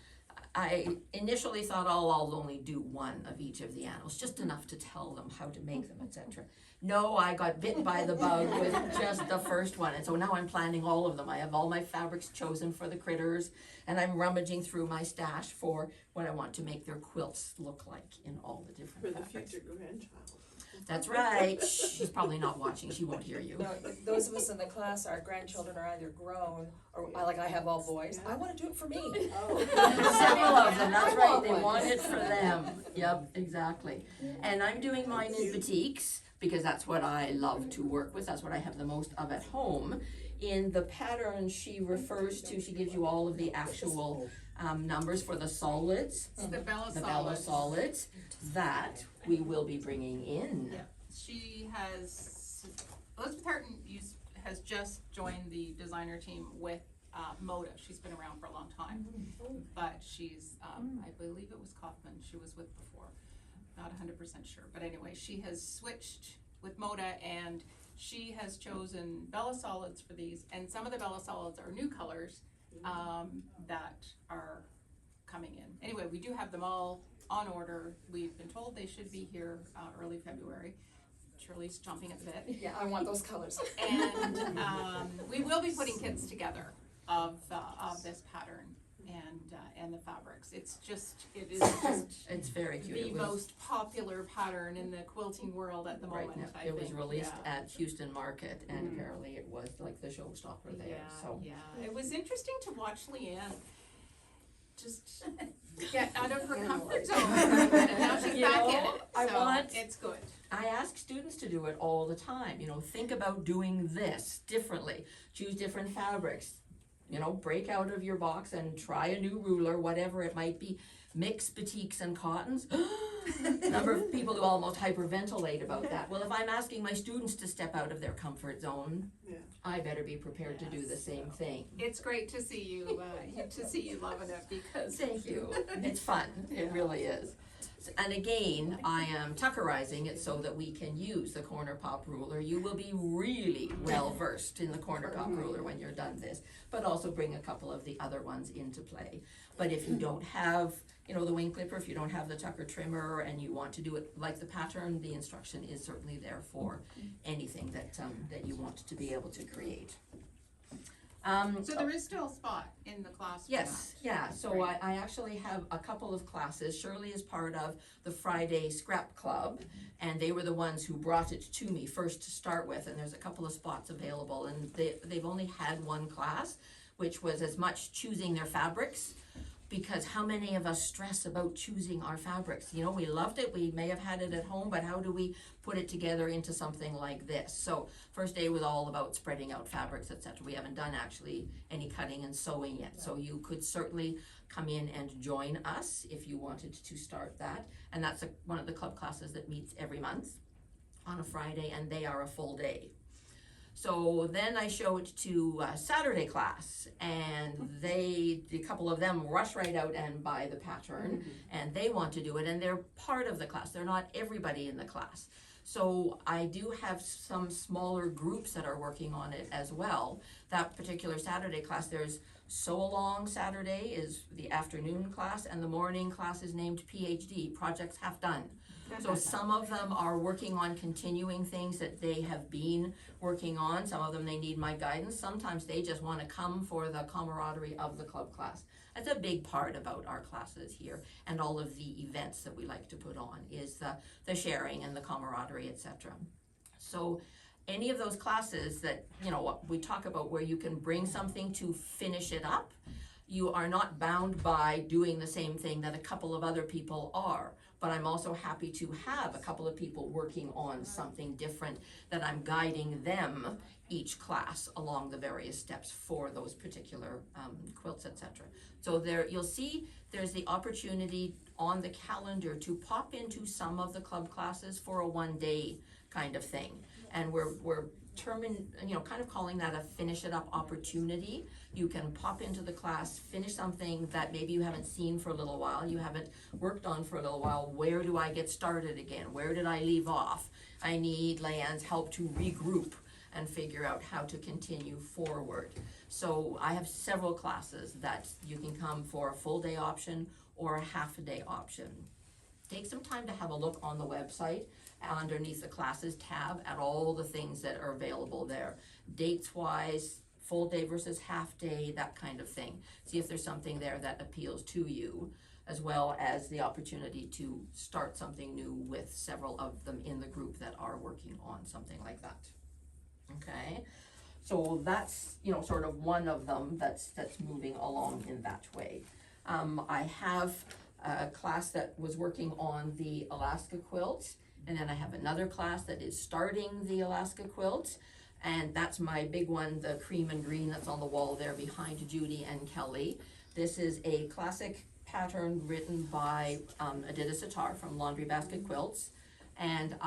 I initially thought, I'll only do one of each of the animals, just enough to tell them how to make them, etc. No, I got bit by the bug with just the first one, and so now I'm planning all of them. I have all my fabrics chosen for the critters, and I'm rummaging through my stash for what I want to make their quilts look like in all the different For the fabrics. future grandchild. That's right. She's probably not watching. She won't hear you. No, those of us in the class, our grandchildren are either grown, or I have all boys, I wanna do it for me. Several of them, that's right, they want it for them. Yep, exactly. And I'm doing mine in batiks, because that's what I love to work with, that's what I have the most of at home. In the pattern she refers to, she gives you all of the actual numbers for the solids, It's the Bella the Bella Solids. solids, that we will be bringing in. Yeah, she has, Elizabeth Harton has just joined the designer team with Moda. She's been around for a long time, but she's, I believe it was Kaufman she was with before. Not 100% sure, but anyway, she has switched with Moda and she has chosen Bella Solids for these, and some of the Bella Solids are new colors that are coming in. Anyway, we do have them all on order. We've been told they should be here early February. Shirley's chomping at the bit. Yeah, I want those colors. And we will be putting kits together of this pattern and the fabrics. It is just It's very cute. the It was- most popular pattern in the quilting world at the Right moment, now, I it was think. released Yeah. at Houston Market, and apparently it was like the showstopper there, so. Yeah, it was interesting to watch Leanne just get out of her comfort zone, and now she's back in it, I so want- it's good. I ask students to do it all the time, think about doing this differently, choose different fabrics, break out of your box and try a new ruler, whatever it might be, mix batiks and cottons. Number of people who almost hyperventilate about that. Well, if I'm asking my students to step out of their comfort zone, Yeah. I better be prepared to do the same thing. It's great to see you, loving it, because. Thank you. It's fun. It really is. And again, I am tuckerizing it so that we can use the corner pop ruler. You will be really well versed in the corner pop ruler when you're done this, but also bring a couple of the other ones into play. But if you don't have, the wing clipper, if you don't have the tucker trimmer and you want to do it like the pattern, the instruction is certainly there for anything that you want to be able to create. So there is still a spot in the class for Yes, yeah, so Great. I actually have a couple of classes. Shirley is part of the Friday Scrap Club, and they were the ones who brought it to me first to start with, and there's a couple of spots available, and they've only had one class, which was as much choosing their fabrics, because how many of us stress about choosing our fabrics? We loved it, we may have had it at home, but how do we put it together into something like this? So first day was all about spreading out fabrics, etc. We haven't done actually any cutting and sewing yet, so you could certainly come in and join us if you wanted to start that. And that's one of the club classes that meets every month on a Friday, and they are a full day. So then I show it to a Saturday class, and a couple of them rush right out and buy the pattern, and they want to do it, and they're part of the class. They're not everybody in the class. So I do have some smaller groups that are working on it as well. That particular Saturday class, there's Sew Along Saturday is the afternoon class, and the morning class is named PhD, Projects Half Done. So some of them are working on continuing things that they have been working on. Some of them, they need my guidance. Sometimes they just want to come for the camaraderie of the club class. That's a big part about our classes here, and all of the events that we like to put on is the sharing and the camaraderie, etc. So any of those classes that, you know, we talk about where you can bring something to finish it up, you are not bound by doing the same thing that a couple of other people are. But I'm also happy to have a couple of people working on something different, that I'm guiding them each class along the various steps for those particular quilts, etc. So there, you'll see there's the opportunity on the calendar to pop into some of the club classes for a one-day kind of thing. And we're kind of calling that a finish it up opportunity. You can pop into the class, finish something that maybe you haven't seen for a little while, you haven't worked on for a little while. Where do I get started again? Where did I leave off? I need Leanne's help to regroup and figure out how to continue forward. So I have several classes that you can come for a full day option or a half a day option. Take some time to have a look on the website underneath the classes tab at all the things that are available there. Dates wise, full day versus half day, that kind of thing. See if there's something there that appeals to you, as well as the opportunity to start something new with several of them in the group that are working on something like that. Okay, so that's, you know, sort of one of them that's moving along in that way. I have a class that was working on the Alaska quilt, and then I have another class that is starting the Alaska quilt, and that's my big one, the cream and green that's on the wall there behind Judy and Kelly. This is a classic pattern written by Adida Sitar from Laundry Basket Quilts, and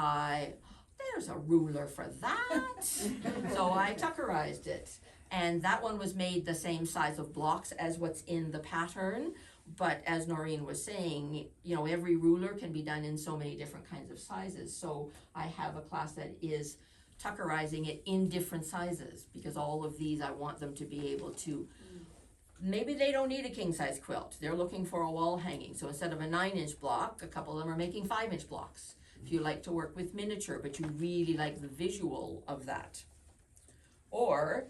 there's a ruler for that. So I tuckerized it, and that one was made the same size of blocks as what's in the pattern. But as Noreen was saying, you know, every ruler can be done in so many different kinds of sizes. So I have a class that is tuckerizing it in different sizes, because all of these I want them to be able to, maybe they don't need a king size quilt. They're looking for a wall hanging. So instead of a 9-inch block, a couple of them are making 5-inch blocks. If you like to work with miniature, but you really like the visual of that. Or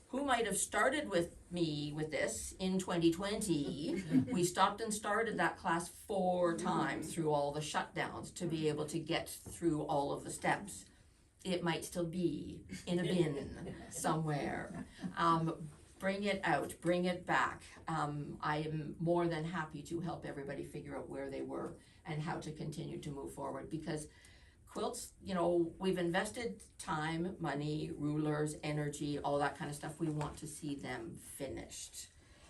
who might have started with me with this in 2020, we stopped and started that class 4 times through all the shutdowns to be able to get through all of the steps. It might still be in a bin somewhere. Bring it out, bring it back. I am more than happy to help everybody figure out where they were and how to continue to move forward, because quilts, you know, we've invested time, money, rulers, energy, all that kind of stuff. We want to see them finished.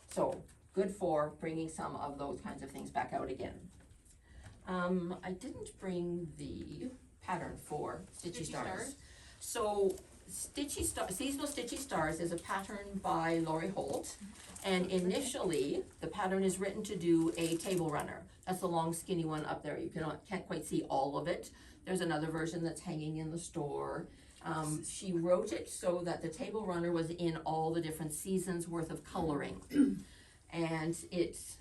So good for bringing some of those kinds of things back out again. I didn't bring the pattern for Stitchy Stars. So Seasonal Stitchy Stars is a pattern by Lori Holt, and initially the pattern is written to do a table runner. That's the long skinny one up there. You can't quite see all of it. There's another version that's hanging in the store. She wrote it so that the table runner was in all the different seasons worth of coloring. And it's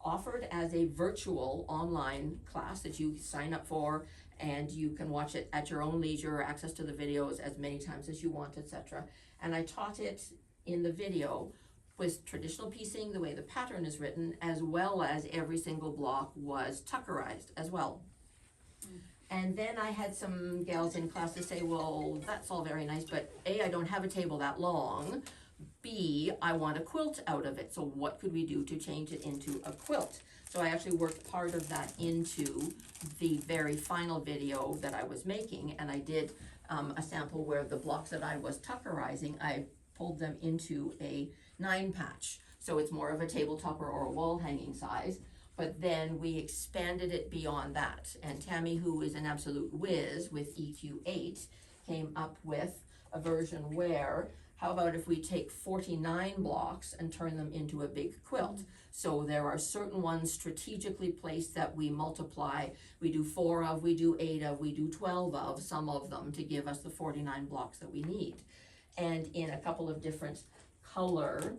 offered as a virtual online class that you sign up for, and you can watch it at your own leisure, access to the videos as many times as you want, etc. And I taught it in the video with traditional piecing, the way the pattern is written, as well as every single block was tuckerized as well. And then I had some gals in class to say, well, that's all very nice, but A, I don't have a table that long. B, I want a quilt out of it. So what could we do to change it into a quilt? So I actually worked part of that into the very final video that I was making, and I did a sample where the blocks that I was tuckerizing, I pulled them into a 9-patch. So it's more of a table topper or a wall hanging size. But then we expanded it beyond that. And Tammy, who is an absolute whiz with EQ8, came up with a version where, how about if we take 49 blocks and turn them into a big quilt? So there are certain ones strategically placed that we multiply. We do 4 of, we do 8 of, we do 12 of, some of them, to give us the 49 blocks that we need. And in a couple of different color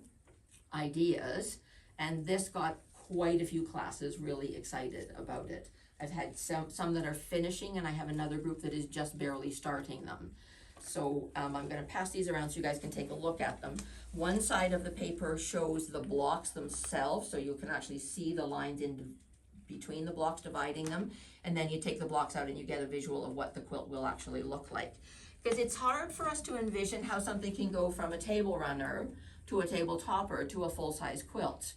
ideas, and this got quite a few classes really excited about it. I've had some that are finishing, and I have another group that is just barely starting them. So I'm gonna pass these around so you guys can take a look at them. One side of the paper shows the blocks themselves, so you can actually see the lines in between the blocks dividing them, and then you take the blocks out and you get a visual of what the quilt will actually look like. Because it's hard for us to envision how something can go from a table runner to a table topper to a full-size quilt.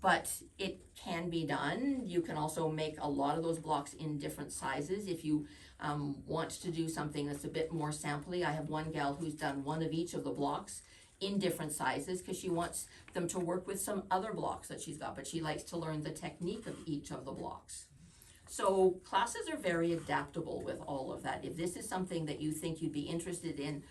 But it can be done. You can also make a lot of those blocks in different sizes. If you want to do something that's a bit more sampley, I have one gal who's done one of each of the blocks in different sizes because she wants them to work with some other blocks that she's got, but she likes to learn the technique of each of the blocks. So classes are very adaptable with all of that. If this is something that you think you'd be interested in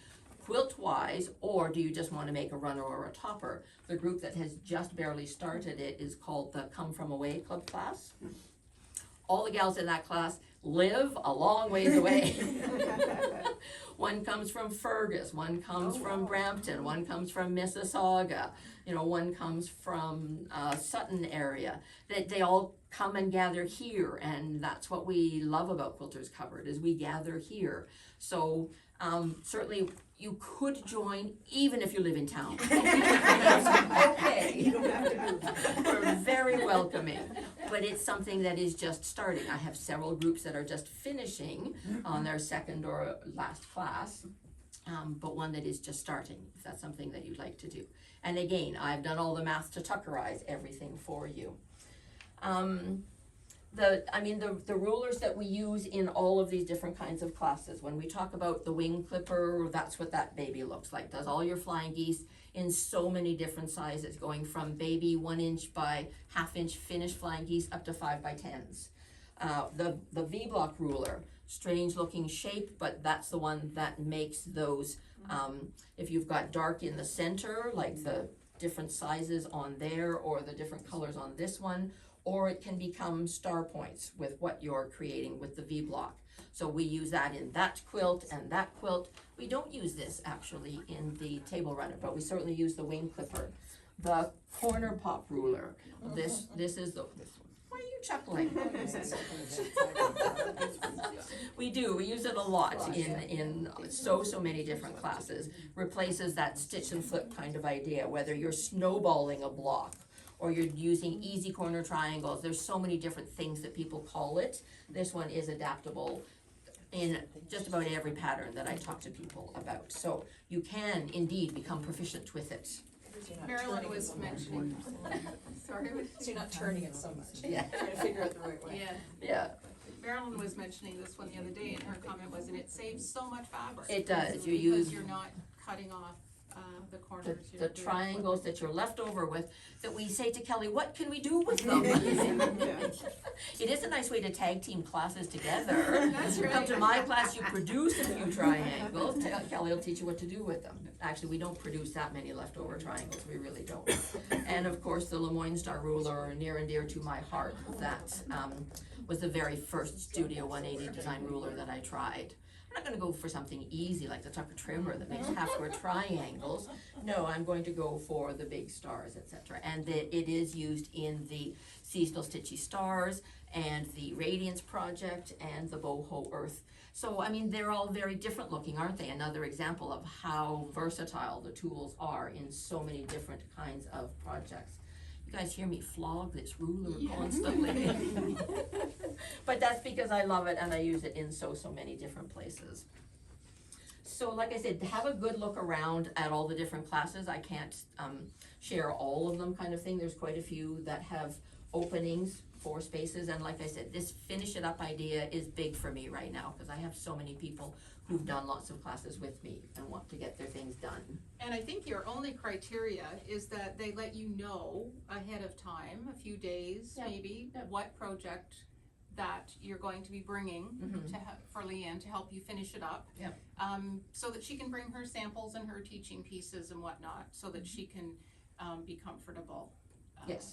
quilt-wise, or do you just want to make a runner or a topper, the group that has just barely started it is called the Come From Away Club class. All the gals in that class live a long ways away. One comes from Fergus, one comes from Brampton, one comes from Mississauga, one comes from Sutton area. They all come and gather here, and that's what we love about Quilters Covered, is we gather here. So certainly you could join even if you live in town. Okay. You don't have to move. We're very welcoming, but it's something that is just starting. I have several groups that are just finishing on their second or last class, but one that is just starting, if that's something that you'd like to do. And again, I've done all the math to tuckerize everything for you. The rulers that we use in all of these different kinds of classes, when we talk about the wing clipper, that's what that baby looks like. Does all your flying geese in so many different sizes, going from baby 1 inch by 1/2 inch finished flying geese up to 5 by 10s. The V-block ruler, strange looking shape, but that's the one that makes those, if you've got dark in the center, like the different sizes on there, or the different colors on this one, or it can become star points with what you're creating with the V-block. So we use that in that quilt and that quilt. We don't use this actually in the table runner, but we certainly use the wing clipper. The corner pop ruler, this is the, why are you chuckling? We do, we use it a lot in so many different classes. Replaces that stitch and flip kind of idea, whether you're snowballing a block or you're using easy corner triangles. There's so many different things that people call it. This one is adaptable in just about every pattern that I talk to people about. So you can indeed become proficient with it. Marilyn was mentioning, sorry. So you're not turning it so much. Yeah. Trying to figure out the right way. Yeah, Marilyn was mentioning this one the other day, and her comment was, and it saves so much fabric. it does. You Because use you're not cutting off the corners. the You're doing triangles that you're left over with, that we say to Kelly, what can we do with them? It is a nice way to tag team classes together. That's You come right. to my class, you produce a few triangles, Kelly will teach you what to do with them. Actually, we don't produce that many leftover triangles, we really don't. And of course, the Lemoyne Star ruler, near and dear to my heart, that was the very first Studio 180 design ruler that I tried. I'm not gonna go for something easy like the Tucker Trimmer that makes half square triangles. No, I'm going to go for the big stars, etc. And it is used in the Seasonal Stitchy Stars and the Radiance Project and the Boho Earth. So, they're all very different looking, aren't they? Another example of how versatile the tools are in so many different kinds of projects. You guys hear me flog this ruler constantly. But that's because I love it and I use it in so many different places. So like I said, have a good look around at all the different classes. I can't share all of them kind of thing. There's quite a few that have openings for spaces, and like I said, this finish it up idea is big for me right now because I have so many people who've done lots of classes with me and want to get their things done. And I think your only criteria is that they let you know ahead of time, a few days maybe, what project that you're going to be bringing for Leanne to help you finish it up. Yep. So that she can bring her samples and her teaching pieces and whatnot, so that she can be comfortable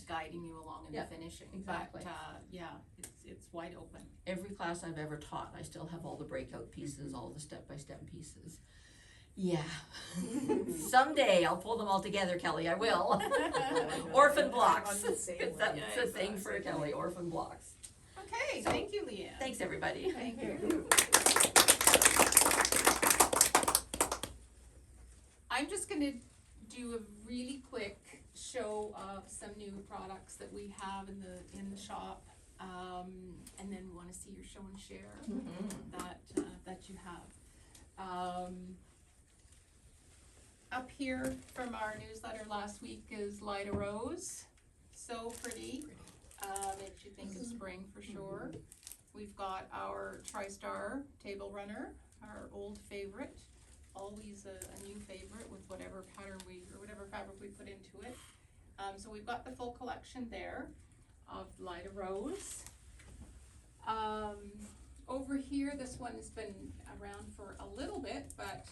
guiding you along in the finishing. Exactly. But it's wide open. Every class I've ever taught, I still have all the breakout pieces, all the step-by-step pieces. Yeah. Someday I'll pull them all together, Kelly, I will. Orphan blocks. On the same That's line. the thing for Kelly, orphan blocks. Okay, So- thank you, Leanne. Thanks, everybody. Thank you. I'm just gonna do a really quick show of some new products that we have in the shop. And then we wanna see your show and share that you have. Up here from our newsletter last week is Light a Rose. So pretty. Makes you think of spring for sure. We've got our TriStar table runner, our old favorite. Always a new favorite with whatever pattern or whatever fabric we put into it. So we've got the full collection there of Light a Rose. Over here, this one's been around for a little bit, but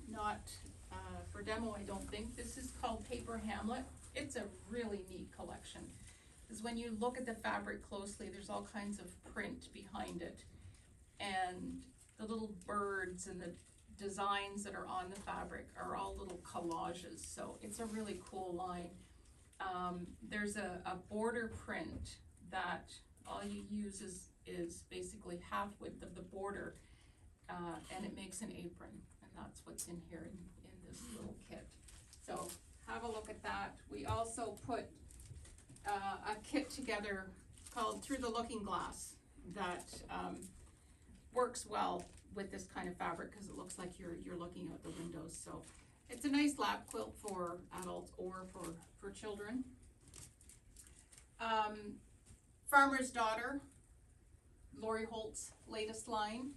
not for demo, I don't think. This is called Paper Hamlet. It's a really neat collection. Because when you look at the fabric closely, there's all kinds of print behind it. And the little birds and the designs that are on the fabric are all little collages. So it's a really cool line. There's a border print that all you use is basically half width of the border, and it makes an apron, and that's what's in here in this little kit. So have a look at that. We also put a kit together called Through the Looking Glass that works well with this kind of fabric because it looks like you're looking out the windows. So it's a nice lap quilt for adults or for children. Farmer's Daughter, Lori Holt's latest line.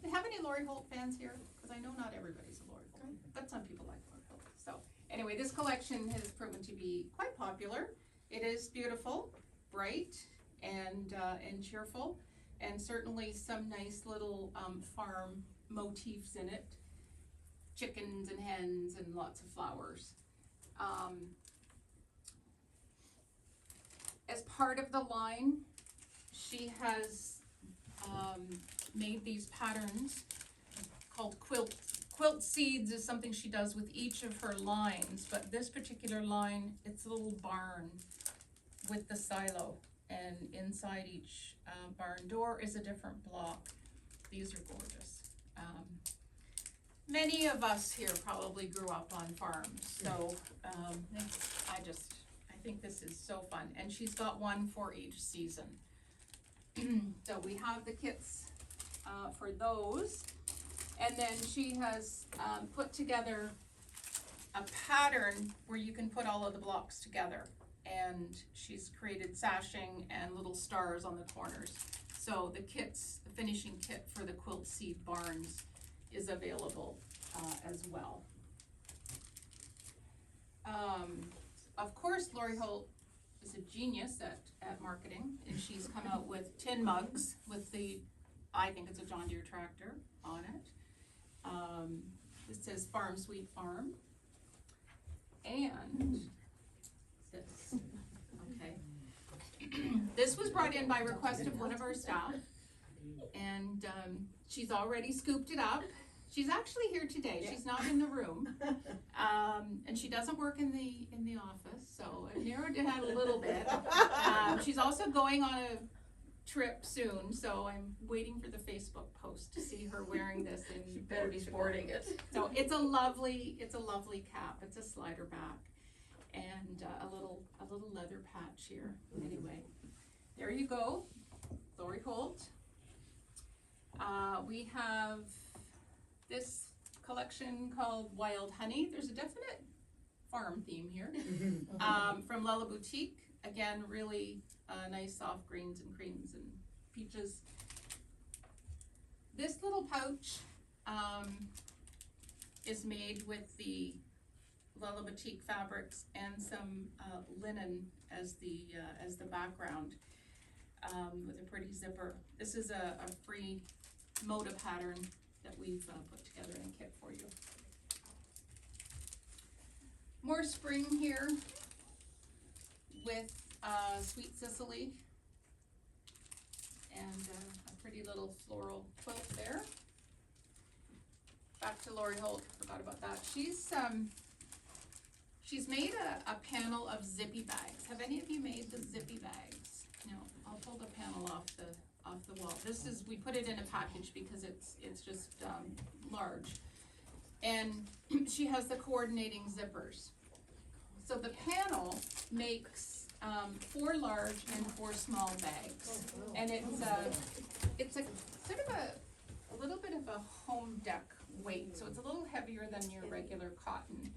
Do you have any Lori Holt fans here? Because I know not everybody's a Lori Holt, but some people like Lori Holt. So anyway, this collection has proven to be quite popular. It is beautiful, bright, and cheerful, and certainly some nice little farm motifs in it. Chickens and hens and lots of flowers. As part of the line, she has made these patterns called Quilt. Quilt seeds is something she does with each of her lines, but this particular line, it's a little barn with the silo, and inside each barn door is a different block. These are gorgeous. Many of us here probably grew up on farms, so I think this is so fun, and she's got one for each season. So we have the kits for those, and then she has put together a pattern where you can put all of the blocks together, and she's created sashing and little stars on the corners. So the finishing kit for the quilt seed barns is available as well. Of course, Lori Holt is a genius at marketing, and she's come out with tin mugs with I think it's a John Deere tractor on it. It says Farm Sweet Farm. And this, okay. This was brought in by request of one of our staff, and she's already scooped it up. She's actually here today. She's not in the room, and she doesn't work in the office, so I've narrowed it down a little bit. She's also going on a trip soon, so I'm waiting for the Facebook post to see her wearing this. She better be sporting it. So it's a lovely cap. It's a slider back, and a little leather patch here. Anyway, there you go, Lori Holt. We have this collection called Wild Honey. There's a definite farm theme here. From Lella Boutique. Again, really nice soft greens and creams and peaches. This little pouch is made with the Lella Boutique fabrics and some linen as the background, with a pretty zipper. This is a free Moda pattern that we've put together in a kit for you. More spring here with Sweet Sicily and a pretty little floral quilt there. Back to Lori Holt, forgot about that. She's made a panel of zippy bags. Have any of you made the zippy bags? No, I'll pull the panel off the wall. This is, we put it in a package because it's just, large. And she has the coordinating zippers. So the panel makes, 4 large and 4 small bags. And it's a sort of a little bit of a home deck weight, so it's a little heavier than your regular cotton.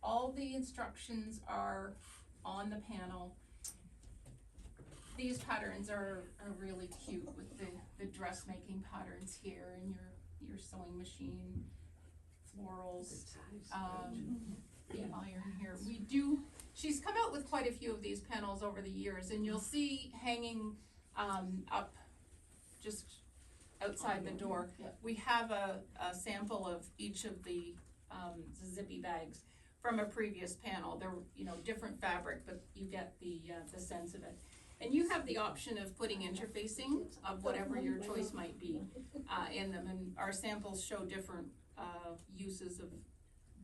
All the instructions are on the panel. These patterns are really cute with the dressmaking patterns here and your sewing machine, florals, the iron here. She's come out with quite a few of these panels over the years, and you'll see hanging up just outside the door. We have a sample of each of the zippy bags from a previous panel. They're, different fabric, but you get the sense of it. And you have the option of putting interfacing of whatever your choice might be in them, and our samples show different uses of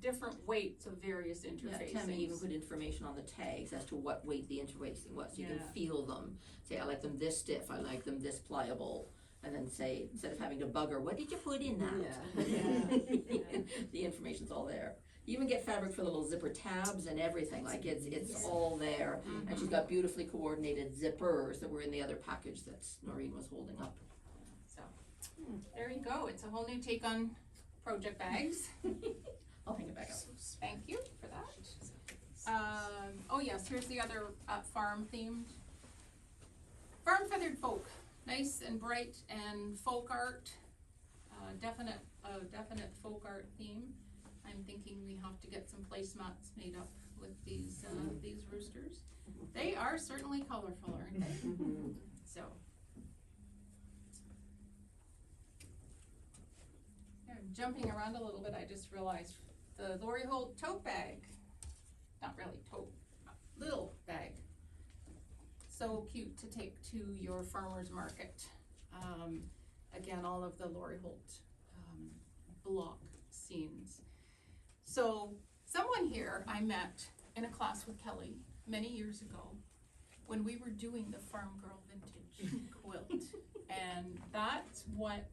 different weights of various interfacings. Yeah, Tammy even put information on the tags as to what weight the interfacing was, so you can feel them. Say, I like them this stiff, I like them this pliable, and then say, instead of having to bugger, what did you put in that? The information's all there. You even get fabric for the little zipper tabs and everything, like it's all there. And she's got beautifully coordinated zippers that were in the other package that Noreen was holding up. So, there you go, it's a whole new take on project bags. I'll hang it back up. Thank you for that. Oh yes, here's the other farm themed. Farm feathered folk, nice and bright and folk art, definite folk art theme. I'm thinking we have to get some placemats made up with these roosters. They are certainly colorful, aren't they? So. Yeah, jumping around a little bit, I just realized the Lori Holt tote bag, not really tote, little bag. So cute to take to your farmer's market. Again, all of the Lori Holt block scenes. So someone here I met in a class with Kelly many years ago when we were doing the Farm Girl Vintage quilt. And that's what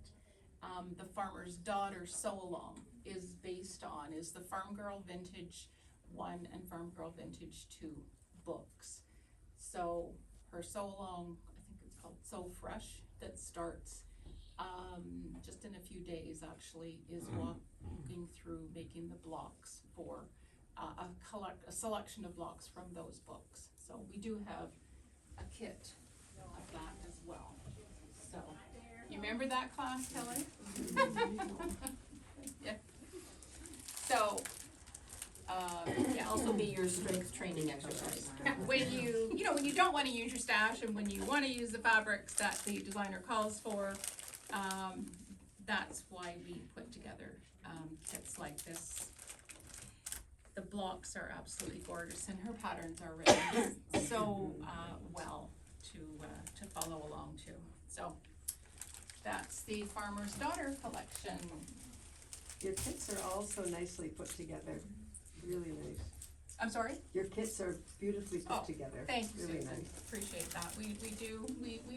the Farmer's Daughter sew-along is based on, is the Farm Girl Vintage 1 and Farm Girl Vintage 2 books. So her sew-along, I think it's called Sew Fresh, that starts just in a few days actually, is walking through making the blocks for a selection of blocks from those books. So we do have a kit of that as well. So, you remember that class, Kelly? Yeah. So, yeah. Also be your strength training exercise. When you don't wanna use your stash and when you wanna use the fabrics that the designer calls for, that's why we put together kits like this. The blocks are absolutely gorgeous and her patterns are written so well to follow along to. So that's the Farmer's Daughter collection. Your kits are also nicely put together, really nice. I'm sorry? Your kits are beautifully put together. Thank you, Really Susan. nice. Appreciate that. We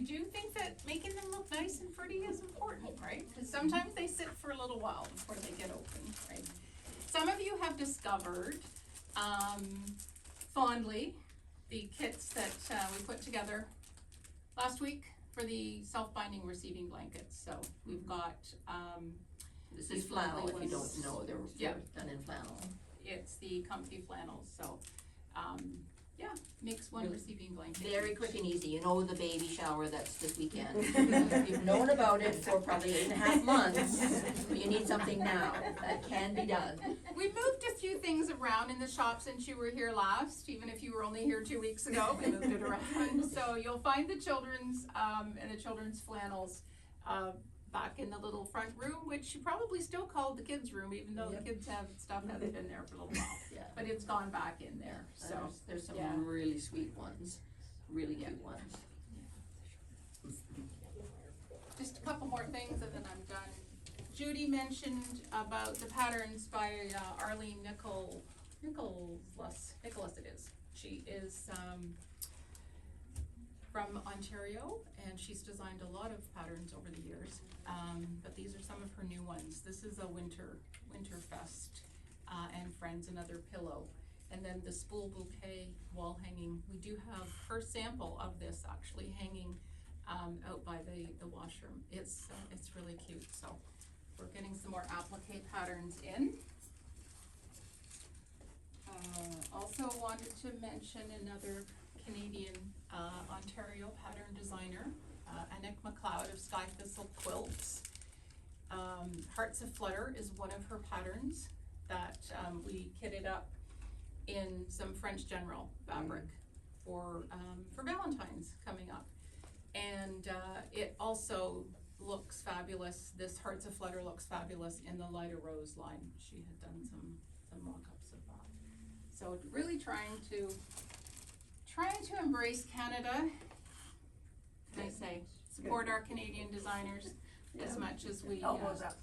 do think that making them look nice and pretty is important, right? Because sometimes they sit for a little while before they get open, right? Some of you have discovered fondly the kits that we put together last week for the self-binding receiving blankets. So we've got This is flannel, if you don't know, they're Yeah. done in flannel. it's the comfy flannels. So yeah, makes one Really receiving blanket. Very quick and easy, you know the baby shower that's this weekend. You've known about it for probably 8.5 months, but you need something now, that can be done. We moved a few things around in the shop since you were here last, even if you were only here 2 weeks ago, we moved it around. So you'll find the children's, and the children's flannels, back in the little front room, which you probably still call the kids' room, even though the kids have stuff hasn't been there for a little while. Yeah. But it's gone back in there, so. There's some yeah. really sweet ones, really cute ones. Just a couple more things and then I'm done Judy mentioned about the patterns by Arlene Nicholas it is. She is from Ontario, and she's designed a lot of patterns over the years. But these are some of her new ones. This is a Winterfest and Friends Another Pillow. And then the spool bouquet wall hanging. We do have her sample of this actually hanging out by the washroom. It's really cute. So we're getting some more applique patterns in. Also wanted to mention another Canadian Ontario pattern designer, Anik McLeod of Sky Thistle Quilts. Hearts of Flutter is one of her patterns that we kitted up in some French General fabric for Valentine's coming up. And it also looks fabulous. This Hearts of Flutter looks fabulous in the lighter rose line. She had done some mock-ups of that. So really trying to embrace Canada. Can I say, support our Canadian designers as much as we Elbows up.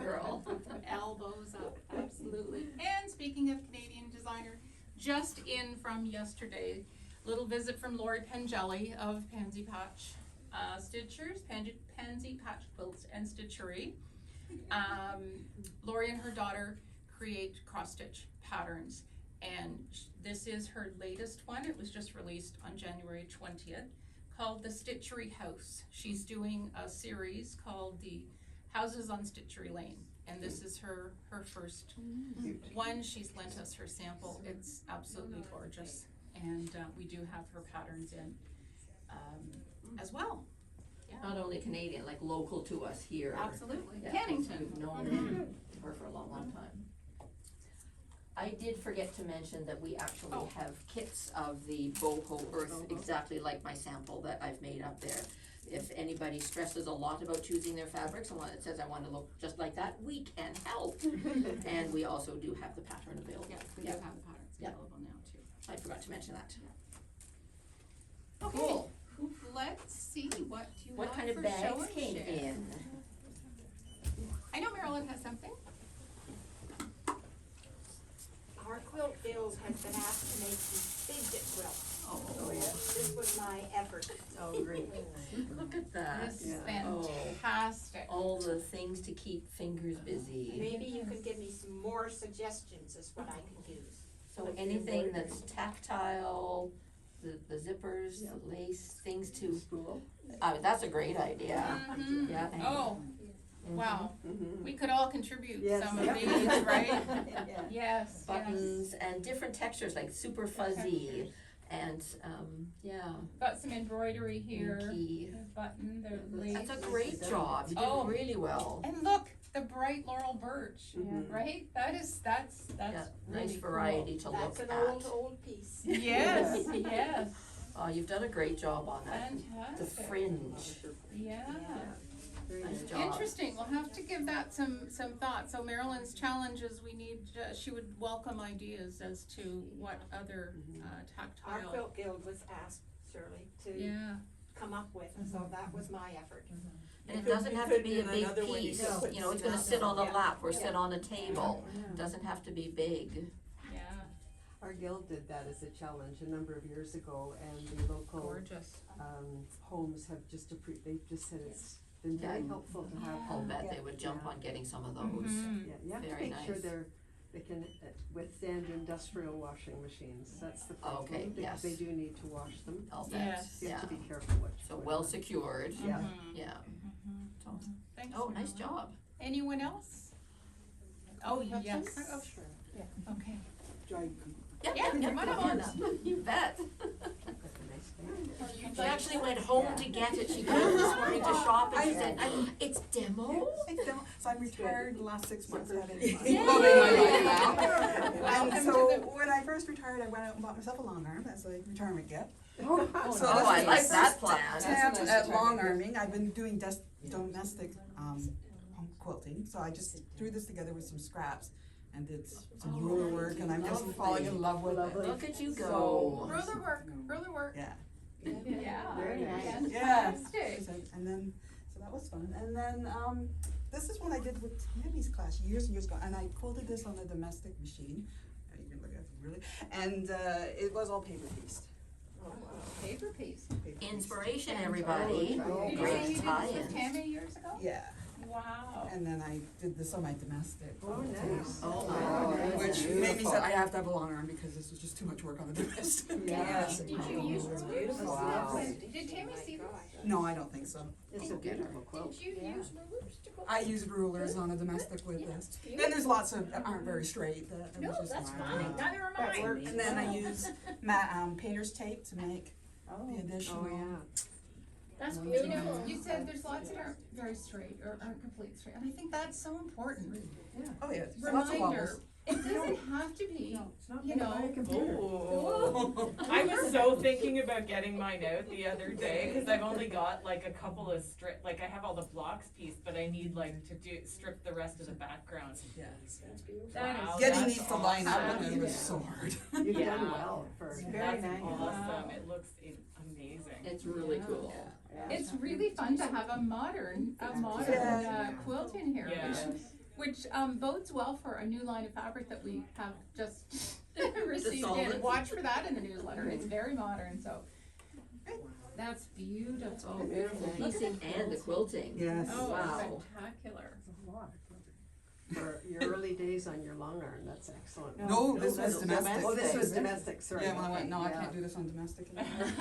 girl. Elbows up, absolutely. And speaking of Canadian designer, just in from yesterday, little visit from Lori Pengelly of Pansy Patch Stitchers, Pansy Patch Quilts and Stitchery. Lori and her daughter create cross-stitch patterns, and this is her latest one. It was just released on January 20th, called the Stitchery House. She's doing a series called the Houses on Stitchery Lane, and this is her first one. She's lent us her sample. It's absolutely gorgeous, and we do have her patterns in as well. Yeah. Not only Canadian, like local to us here. Absolutely. Yeah, Cannington. We've known her for a long, long time. I did forget to mention that we actually have kits of the boho earth, exactly like my sample that I've made up there. If anybody stresses a lot about choosing their fabrics, and one that says I want to look just like that, we can help. And we also do have the pattern available. Yes, we do have the patterns available now too. I forgot to mention that. Okay. Cool. Let's see what you What have kind of for bags show and came share. in? I know Marilyn has something. Our quilt guild has been asked to make these fidget quilts. Oh, This was my effort. Oh, great. Look at that. this is Yeah. fantastic. All the things to keep fingers busy. Maybe you can give me some more suggestions as what I can use. So anything that's tactile, the zippers, the lace, things to, Spool. that's a great idea. Mhm. Yeah. Oh, wow. We could all contribute Yes. some of Yep. these, right? Yeah. Yes, Buttons and different textures, like super fuzzy and, yeah, Got some embroidery here. inky. The button, the lace. That's a great job. You did Oh. really well. And look, the bright laurel birch, right? That's Yeah, really nice variety to That's look an at. old piece. Cool. Yes, yes, Oh, you've done a great job on that. The fantastic. fringe, Yeah. Very nice nice. job. Interesting, we'll have to give that some thought. So Marilyn's challenge is we need, she would welcome ideas as to what other Our tactile. quilt guild was asked, Shirley, to Yeah, come up with, so that was my effort. And it Could- doesn't it have to could be a be big another way you piece, could put you know, it's gonna stuff sit on a Yeah. lap or Yeah. sit on a table. Doesn't have to be big. yeah, Our guild did that as a challenge a number of years ago, and the local gorgeous. homes have they've just said it's been very Yeah. helpful to have. I'll bet Yeah. they would jump Yeah. on getting some of those. Mhm. Yeah, you have to Very make sure nice. they can withstand industrial washing machines, that's the problem. Okay, Because yes. they do need to wash them, I'll bet, Yes. so you have yeah. to be careful what you So put well on. secured, Yeah. Mhm. yeah. So, Thanks, oh, nice Marilyn. job. Anyone else? Oh, yes. Oh, sure. Okay. Yeah, come on up. You bet. That's a nice thing. She actually went home to get it. She came this morning to shop and she said, it's demo? So I'm retired the last 6 months. Having Yay! loving my life now. Welcome And to so the- when I first retired, I went out and bought myself a long arm as a retirement gift. Oh, So oh, this I is like my that first plan. attempt at long arming. I've been doing domestic home quilting, so I just threw this together with some scraps and did some ruler work, and I'm just falling in love with it. Look at you So- go. Ruler work. Yeah. Yeah. Very nice. Yeah. Fantastic. And then, so that was fun. And then, this is one I did with Tammy's class years and years ago, and I quilted this on a domestic machine. You can look at it really, and it was all paper pieced. Oh, wow. Paper piece. Inspiration, everybody. Oh, Did you say you Great did this tie-in. with Tammy years ago? Yeah, Wow. and then I did this on my domestic. Oh, nice. Oh, my goodness. Which made me say I have to have a long arm because this was just too much work on the domestic. Yes. Did you use It's rulers? beautiful. Wow. Did Tammy see this? No, I don't think so. It's a beautiful quilt. Did you use rulers to go? I use rulers on a domestic with Yeah, this. it's Then there's beautiful. lots of that aren't very straight. That No, was just that's wow. fine, neither am That I. works. And then I use painter's tape to make the additional. Oh, yeah. That's You know, beautiful. you said there's lots that aren't very straight or aren't complete straight, and I think that's so important. Oh, yeah. Lots of Reminder, wobbles. it doesn't have to be, you know. Oh. I was so thinking about getting mine out the other day, cause I've only got like a couple of like I have all the blocks pieced, but I need like to strip the rest of the background. Yes. That's beautiful. That is- Wow, Getting that's these to line up awesome. with it was so hard. You've Yeah. done well for. That's nice. awesome, it looks amazing. It's really Yeah. cool. It's really fun to have a modern Yeah. quilt in here, Yeah. which bodes well for a new line of fabric that we have just received solid. in. Watch for that in the newsletter. It's very modern, so that's beautiful. Oh, beautiful piecing and the quilting. Yes. Oh, Wow. spectacular. For your early days on your long arm, that's excellent. No, this was Oh, domestic. this was domestic, sorry. Yeah, when I went, Okay, no, I yeah. can't do this on domestic anymore.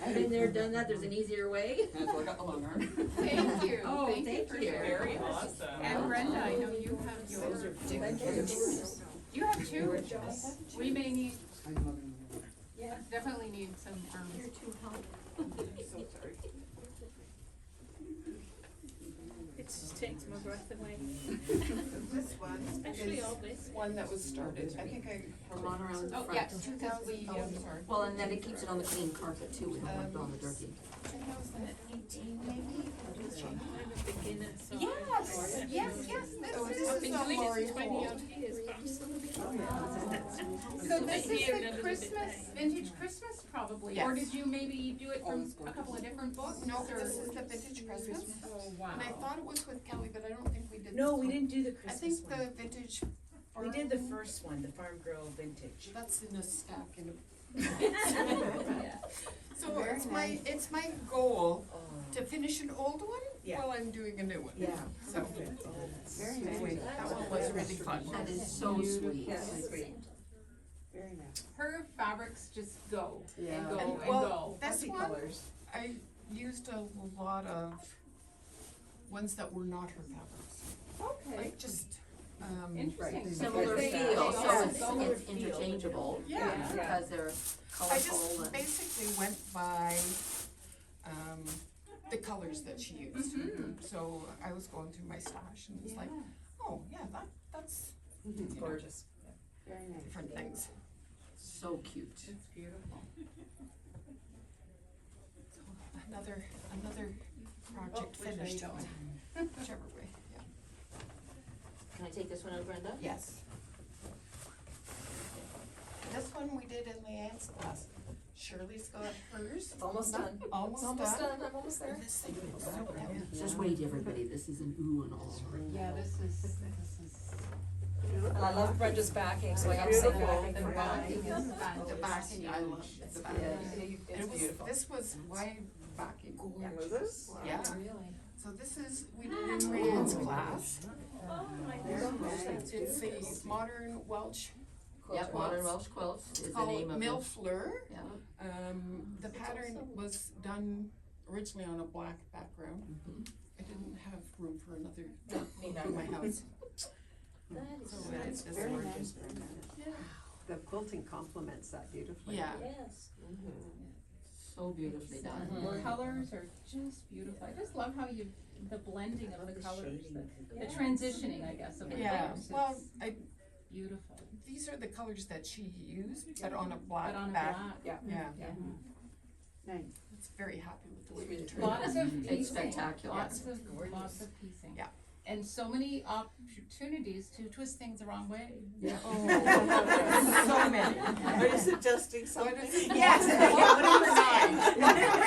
I've been there, done that, there's an easier way. That's why I got the long arm. Thank you. Oh, Thank you thank for you. sharing. Very awesome. And Brenda, I know you have yours. You have two. We may need, I'm loving it. Yeah. definitely need some arms. So sorry. It just takes my breath away, This one especially is all this. one that was started, I think I. Come on around the Oh, front. yeah, 2000, Oh, I'm sorry. Well, and then it keeps it on the clean carpet too, we don't want it on the dirty. 2018 maybe? I'm a beginner, so. Yes, yes, yes, So this this is, is Been a doing Lori it for 20 Holt. odd years, but I'm still a beginner. so this is Here, the another Christmas, bit. vintage Christmas probably, or Yes. did you maybe do it Oh, from it's a gorgeous. couple of different books? No, or- this is the vintage Christmas. Oh, wow. And I thought it was with Kelly, but I don't think we did this No, we one. didn't do the I Christmas think one. the vintage. We did the first one, the Farm Girl Vintage. That's in a stack in a. Yeah. So it's my goal to finish an old one Yeah. while I'm doing a new one. Yeah. So, Very anyway, nice. that one was really fun. That is so sweet. Yes. Very nice. Her fabrics just go and Yeah. go And, and well, go. This Happy one, colors. I used a lot of ones that were not her fabrics. Okay. Like just, Interesting. Similar They- feel, they so are it's similar interchangeable. Yeah. Because they're I colorful just and. basically went by, the colors that she used. So I was going through my stash and it's like, oh, yeah, that's It's gorgeous. Very nice. different things. So cute. It's beautiful. So another project which way finished, you going? whichever way, yeah. Can I take this one out, Brenda? Yes. This one we did in Leanne's class. Shirley's got hers. Almost done. Almost I'm almost there. This thing is so heavy. Just wait, everybody, this is an ooh and all. Yeah, this is. And I love Brenda's backing, so I got Beautiful. some. The backing is The fantastic. backing, I love the backing. Yeah. It was, this was wide backing. Was this? Yeah. Really? So this is, we did in Leanne's class. Oh, my goodness. It's a modern Welsh. Yep, Modern Welsh Quilts It's is the called name of it. Mille Fleur. Yeah. The pattern was done originally on a black background. I didn't have room for another in my house. That is So so it's Very gorgeous. nice, very nice. Yeah. The quilting complements that beautifully. Yeah. Yes. So beautifully done. The colors are just beautiful. I just love how you, the blending of the colors, the transitioning, I guess, of the Yeah, colors. well, It's beautiful. these are the colors that she used, but on a black But on a back. black. Yeah, Nice. it's very happy with the way it turned Lots out. of piecing. It's spectacular. Lots of piecing. Yeah. And so many opportunities to twist things the wrong way. Yeah. So many. Are you suggesting something? Yes. Number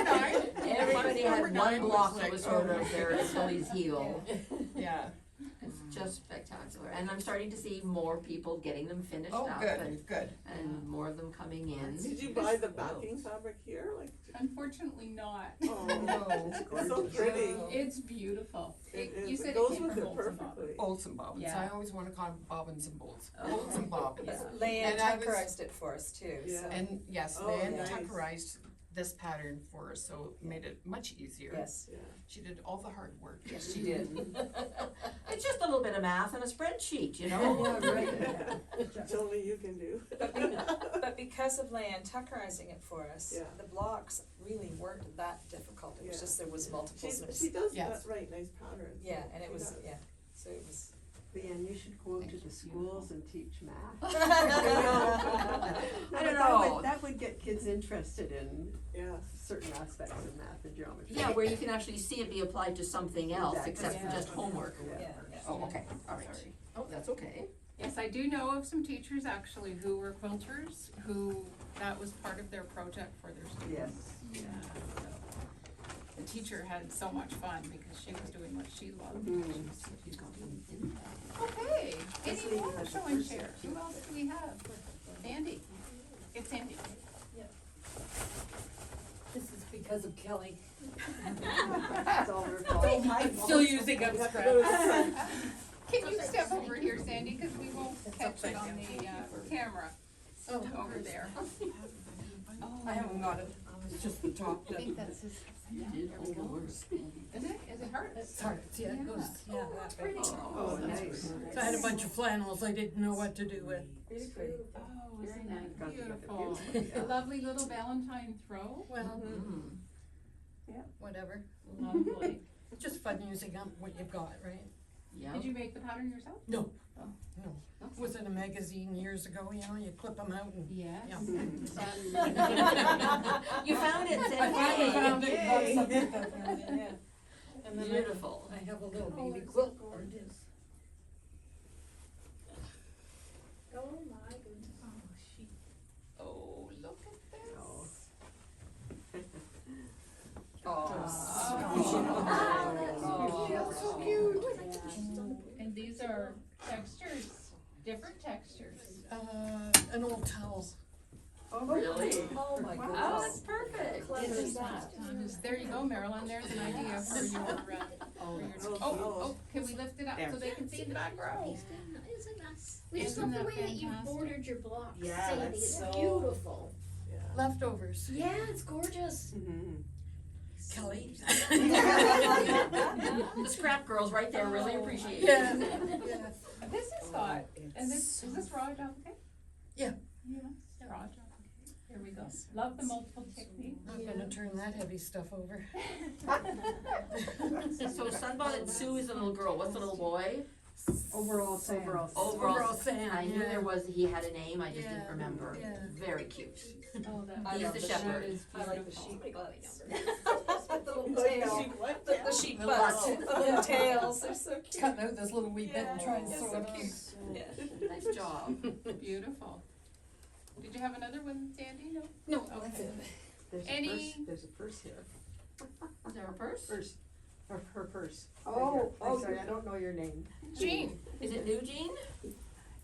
nine. Everybody had one block was that was like, sort oh. of their Achilles heel. Yeah. It's just spectacular, and I'm starting to see more people getting them finished Oh, up good, good. and more of them coming in. Did you buy the backing fabric here? Like, Unfortunately not. oh no, it's so pretty. It's beautiful. It You is. said It it goes came with from it Bolts and Bob. perfectly. Bolts and bobbins. Yeah. I always want to call them bobbins and bolts. Bolts and bobbins. Leanne And I was- Tuckerized it for us too, Yeah. so, And yes, Oh, Leanne nice. Tuckerized this pattern for us, so it made it much easier. yes, Yeah. She did all the hard work. yes, she did. It's just a little bit of math and a spreadsheet, you know? Yeah, right. Which only you can do. But because of Leanne Tuckerizing it for us, Yeah. the blocks really weren't that difficult, it was Yeah. just there was multiple snips. She does Yes. write nice patterns. Yeah, and it She was, does. yeah, so it was. Leanne, you should go out to the schools and teach math. I But don't that know. that would get kids interested in Yeah. certain aspects of math and geometry. Yeah, where you can actually see it be applied to something else Exactly. except for Yeah. just homework. Yeah, yeah. Oh, okay, all right. Oh, that's okay. Yes, I do know of some teachers actually who were quilters, who, that was part of their project for their students. Yes. Yeah, so. The teacher had so much fun because she was doing what she loved. She's got them in. Okay, This any lady more has the showing first share? section. Who else do we have? Sandy, it's Sandy. This is because of Kelly. It's all her fault. I'm still using up You have to scrap. go to the front. Can you step over here, Sandy, cause we won't catch it on the, camera. Over there. I haven't got it. It's just the top. I think that's his. You did all the work. Is it? Is it hard? It's hard, yeah, it goes, yeah, that big. Oh, nice. So I had a bunch of flannels I didn't know what to do with. Really pretty. Oh, isn't that Got to get the beautiful? beautiful, A lovely little Valentine throw. Well, Mm, whatever. Lovely. It's just fun using up what you've got, right? yeah. Did you make the pattern yourself? No. Oh. No. Was in a magazine years ago, you know, you clip them out and. Yes. Yeah. You found it, I Sandy. finally found it, got something to found it, yeah. And then Beautiful. I have a little baby quilt for it is. Oh my goodness. Oh, look at this. Oh. So cute. And these are textures, different textures. An old towel. Oh, Really? Oh my Oh, goodness. that's perfect. Isn't that? There you go, Marilyn, there's an idea for your, oh, can we lift it up so they can see in the back row? Isn't that, we just Isn't love the that way that you fantastic? bordered your blocks, Yeah, Sandy, that's it's so- beautiful. Leftovers. Yeah, it's gorgeous. Mhm. Kelly. The scrap girls right there really appreciate it. Yeah. This is Scott, and this, is this raw applique? Yeah. Yeah, raw applique. Here we go. Love the multiple technique. I'm gonna turn that heavy stuff over. So Sunbonnet Sue is a little girl, what's the little boy? Overall, overall. Overall, Sam, I knew yeah. there was, he had a name, I just didn't Yeah, remember. yeah. Very cute. Oh, that. I He's love the the shepherd. That is I like the beautiful. sheep. The little Like, tail, she what? the sheep Little butts, butts. the little tails, they're so cute. Cutting out this little wee bit and trying to Yeah, sew so it on. cute. Yeah. Nice job. Beautiful. Did you have another one, Sandy? No? No, Okay. There's a Any- purse, there's a purse here. Is there a purse? Purse, her purse. Oh, I'm oh, sorry, I don't know your name. Jean, Is it new, Jean?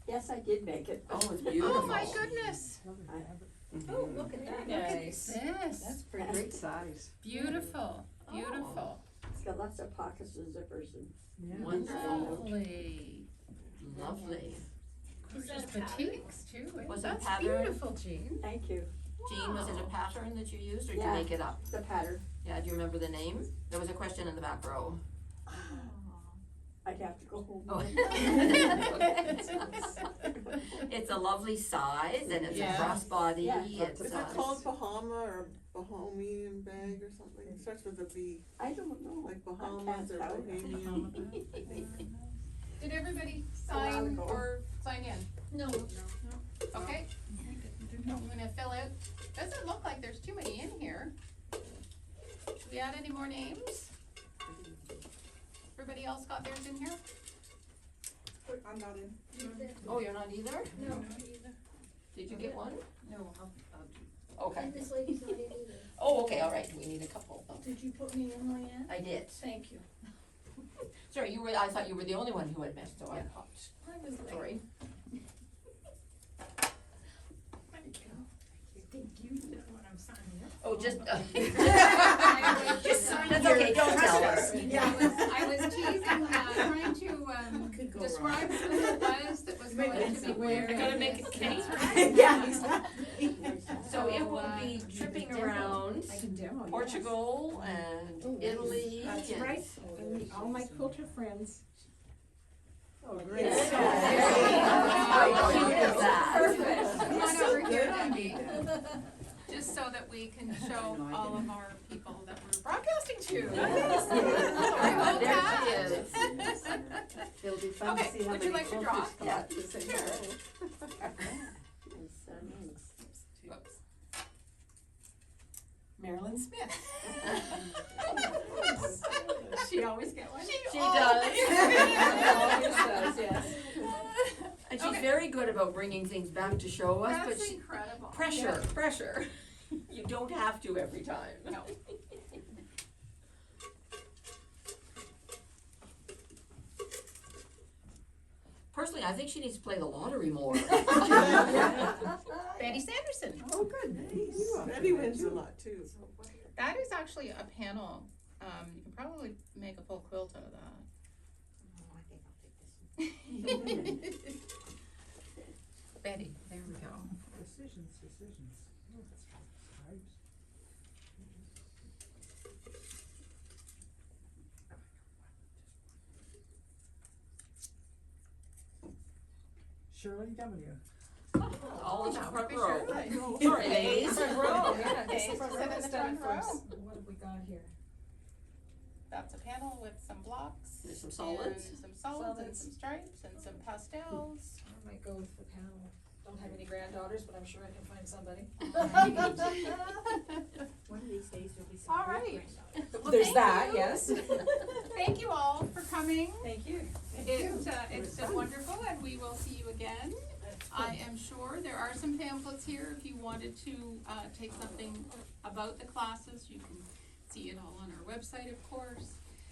yes, I did make it. Oh, it's beautiful. oh my goodness. I have it. Oh, look at that. Nice. This, That's pretty. Great size. beautiful, beautiful. It's got lots of pockets and zippers and. Wonderful. Lovely. Lovely. Is that a Just pattern? boutiques too, eh? Was it That's pattern? beautiful, Jean. Thank you. Jean, was it a pattern that you used or did you Yeah. make it up? The pattern. Yeah, do you remember the name? There was a question in the back row. I'd have to go home. Oh. It's a lovely size and it's Yeah. a crossbody, Yeah. it's Is it called Bahama or Bahamian bag or something? It starts with a B, I don't know. like I Bahamas or can't tell. Bahamian. Did everybody while sign ago. or sign in? No. Okay. I'm gonna fill out, doesn't look like there's too many in here. Should we add any more names? Everybody else got theirs in here? I'm not in. Oh, you're not either? No. Did you get one? No, Okay. And this lady's not in either. Oh, okay, all right, we need a couple. Did you put me in, Leanne? I did. Thank you. Sorry, I thought you were the only one who had missed, so I popped. I was late. Sorry. Thank you. Oh, just, that's okay, don't tell her. I was teasing, trying to, describe who it was that was going to be wearing. I gotta make a cake. Yeah, exactly. So it will be tripping around Demo, Portugal and Italy. That's and- right, and all my quilter friends. Oh, great. Yeah. How cute is that? Perfect. Come on over here, Wendy. Just so that we can show all of our people that we're broadcasting to. There she is. It'll be fun to Okay, see how would many you like to draw? quilters come out to say that. Whoops. Marilyn Smith. She always get one? She does. Always does, yes. And she's Okay. very good about bringing things back to show us, but That's she, incredible. pressure. You don't have to every time. No. Personally, I think she needs to play the lottery more. Betty Sanderson. Oh, good. Betty wins a lot too. That is actually a panel. You can probably make a full quilt out of that. Betty, there we go. Decisions. Shirley W. All in the front Be row. sure. Sorry, ladies. Front row, yeah. Okay, Sit sit in the down front row. first. What have we got here? That's a panel with some blocks. There's some solids. And some solids and Solids. some stripes and some pastels. I might go with the panel. Don't have any granddaughters, but I'm sure I can find somebody. One of these days there'll be some. All great right. granddaughters. Well, There's thank that, you. yes. Thank you all for coming. Thank you. It's been wonderful and we will see you again. I am sure there are some pamphlets here if you wanted to take something about the classes. You can see it all on our website, of course.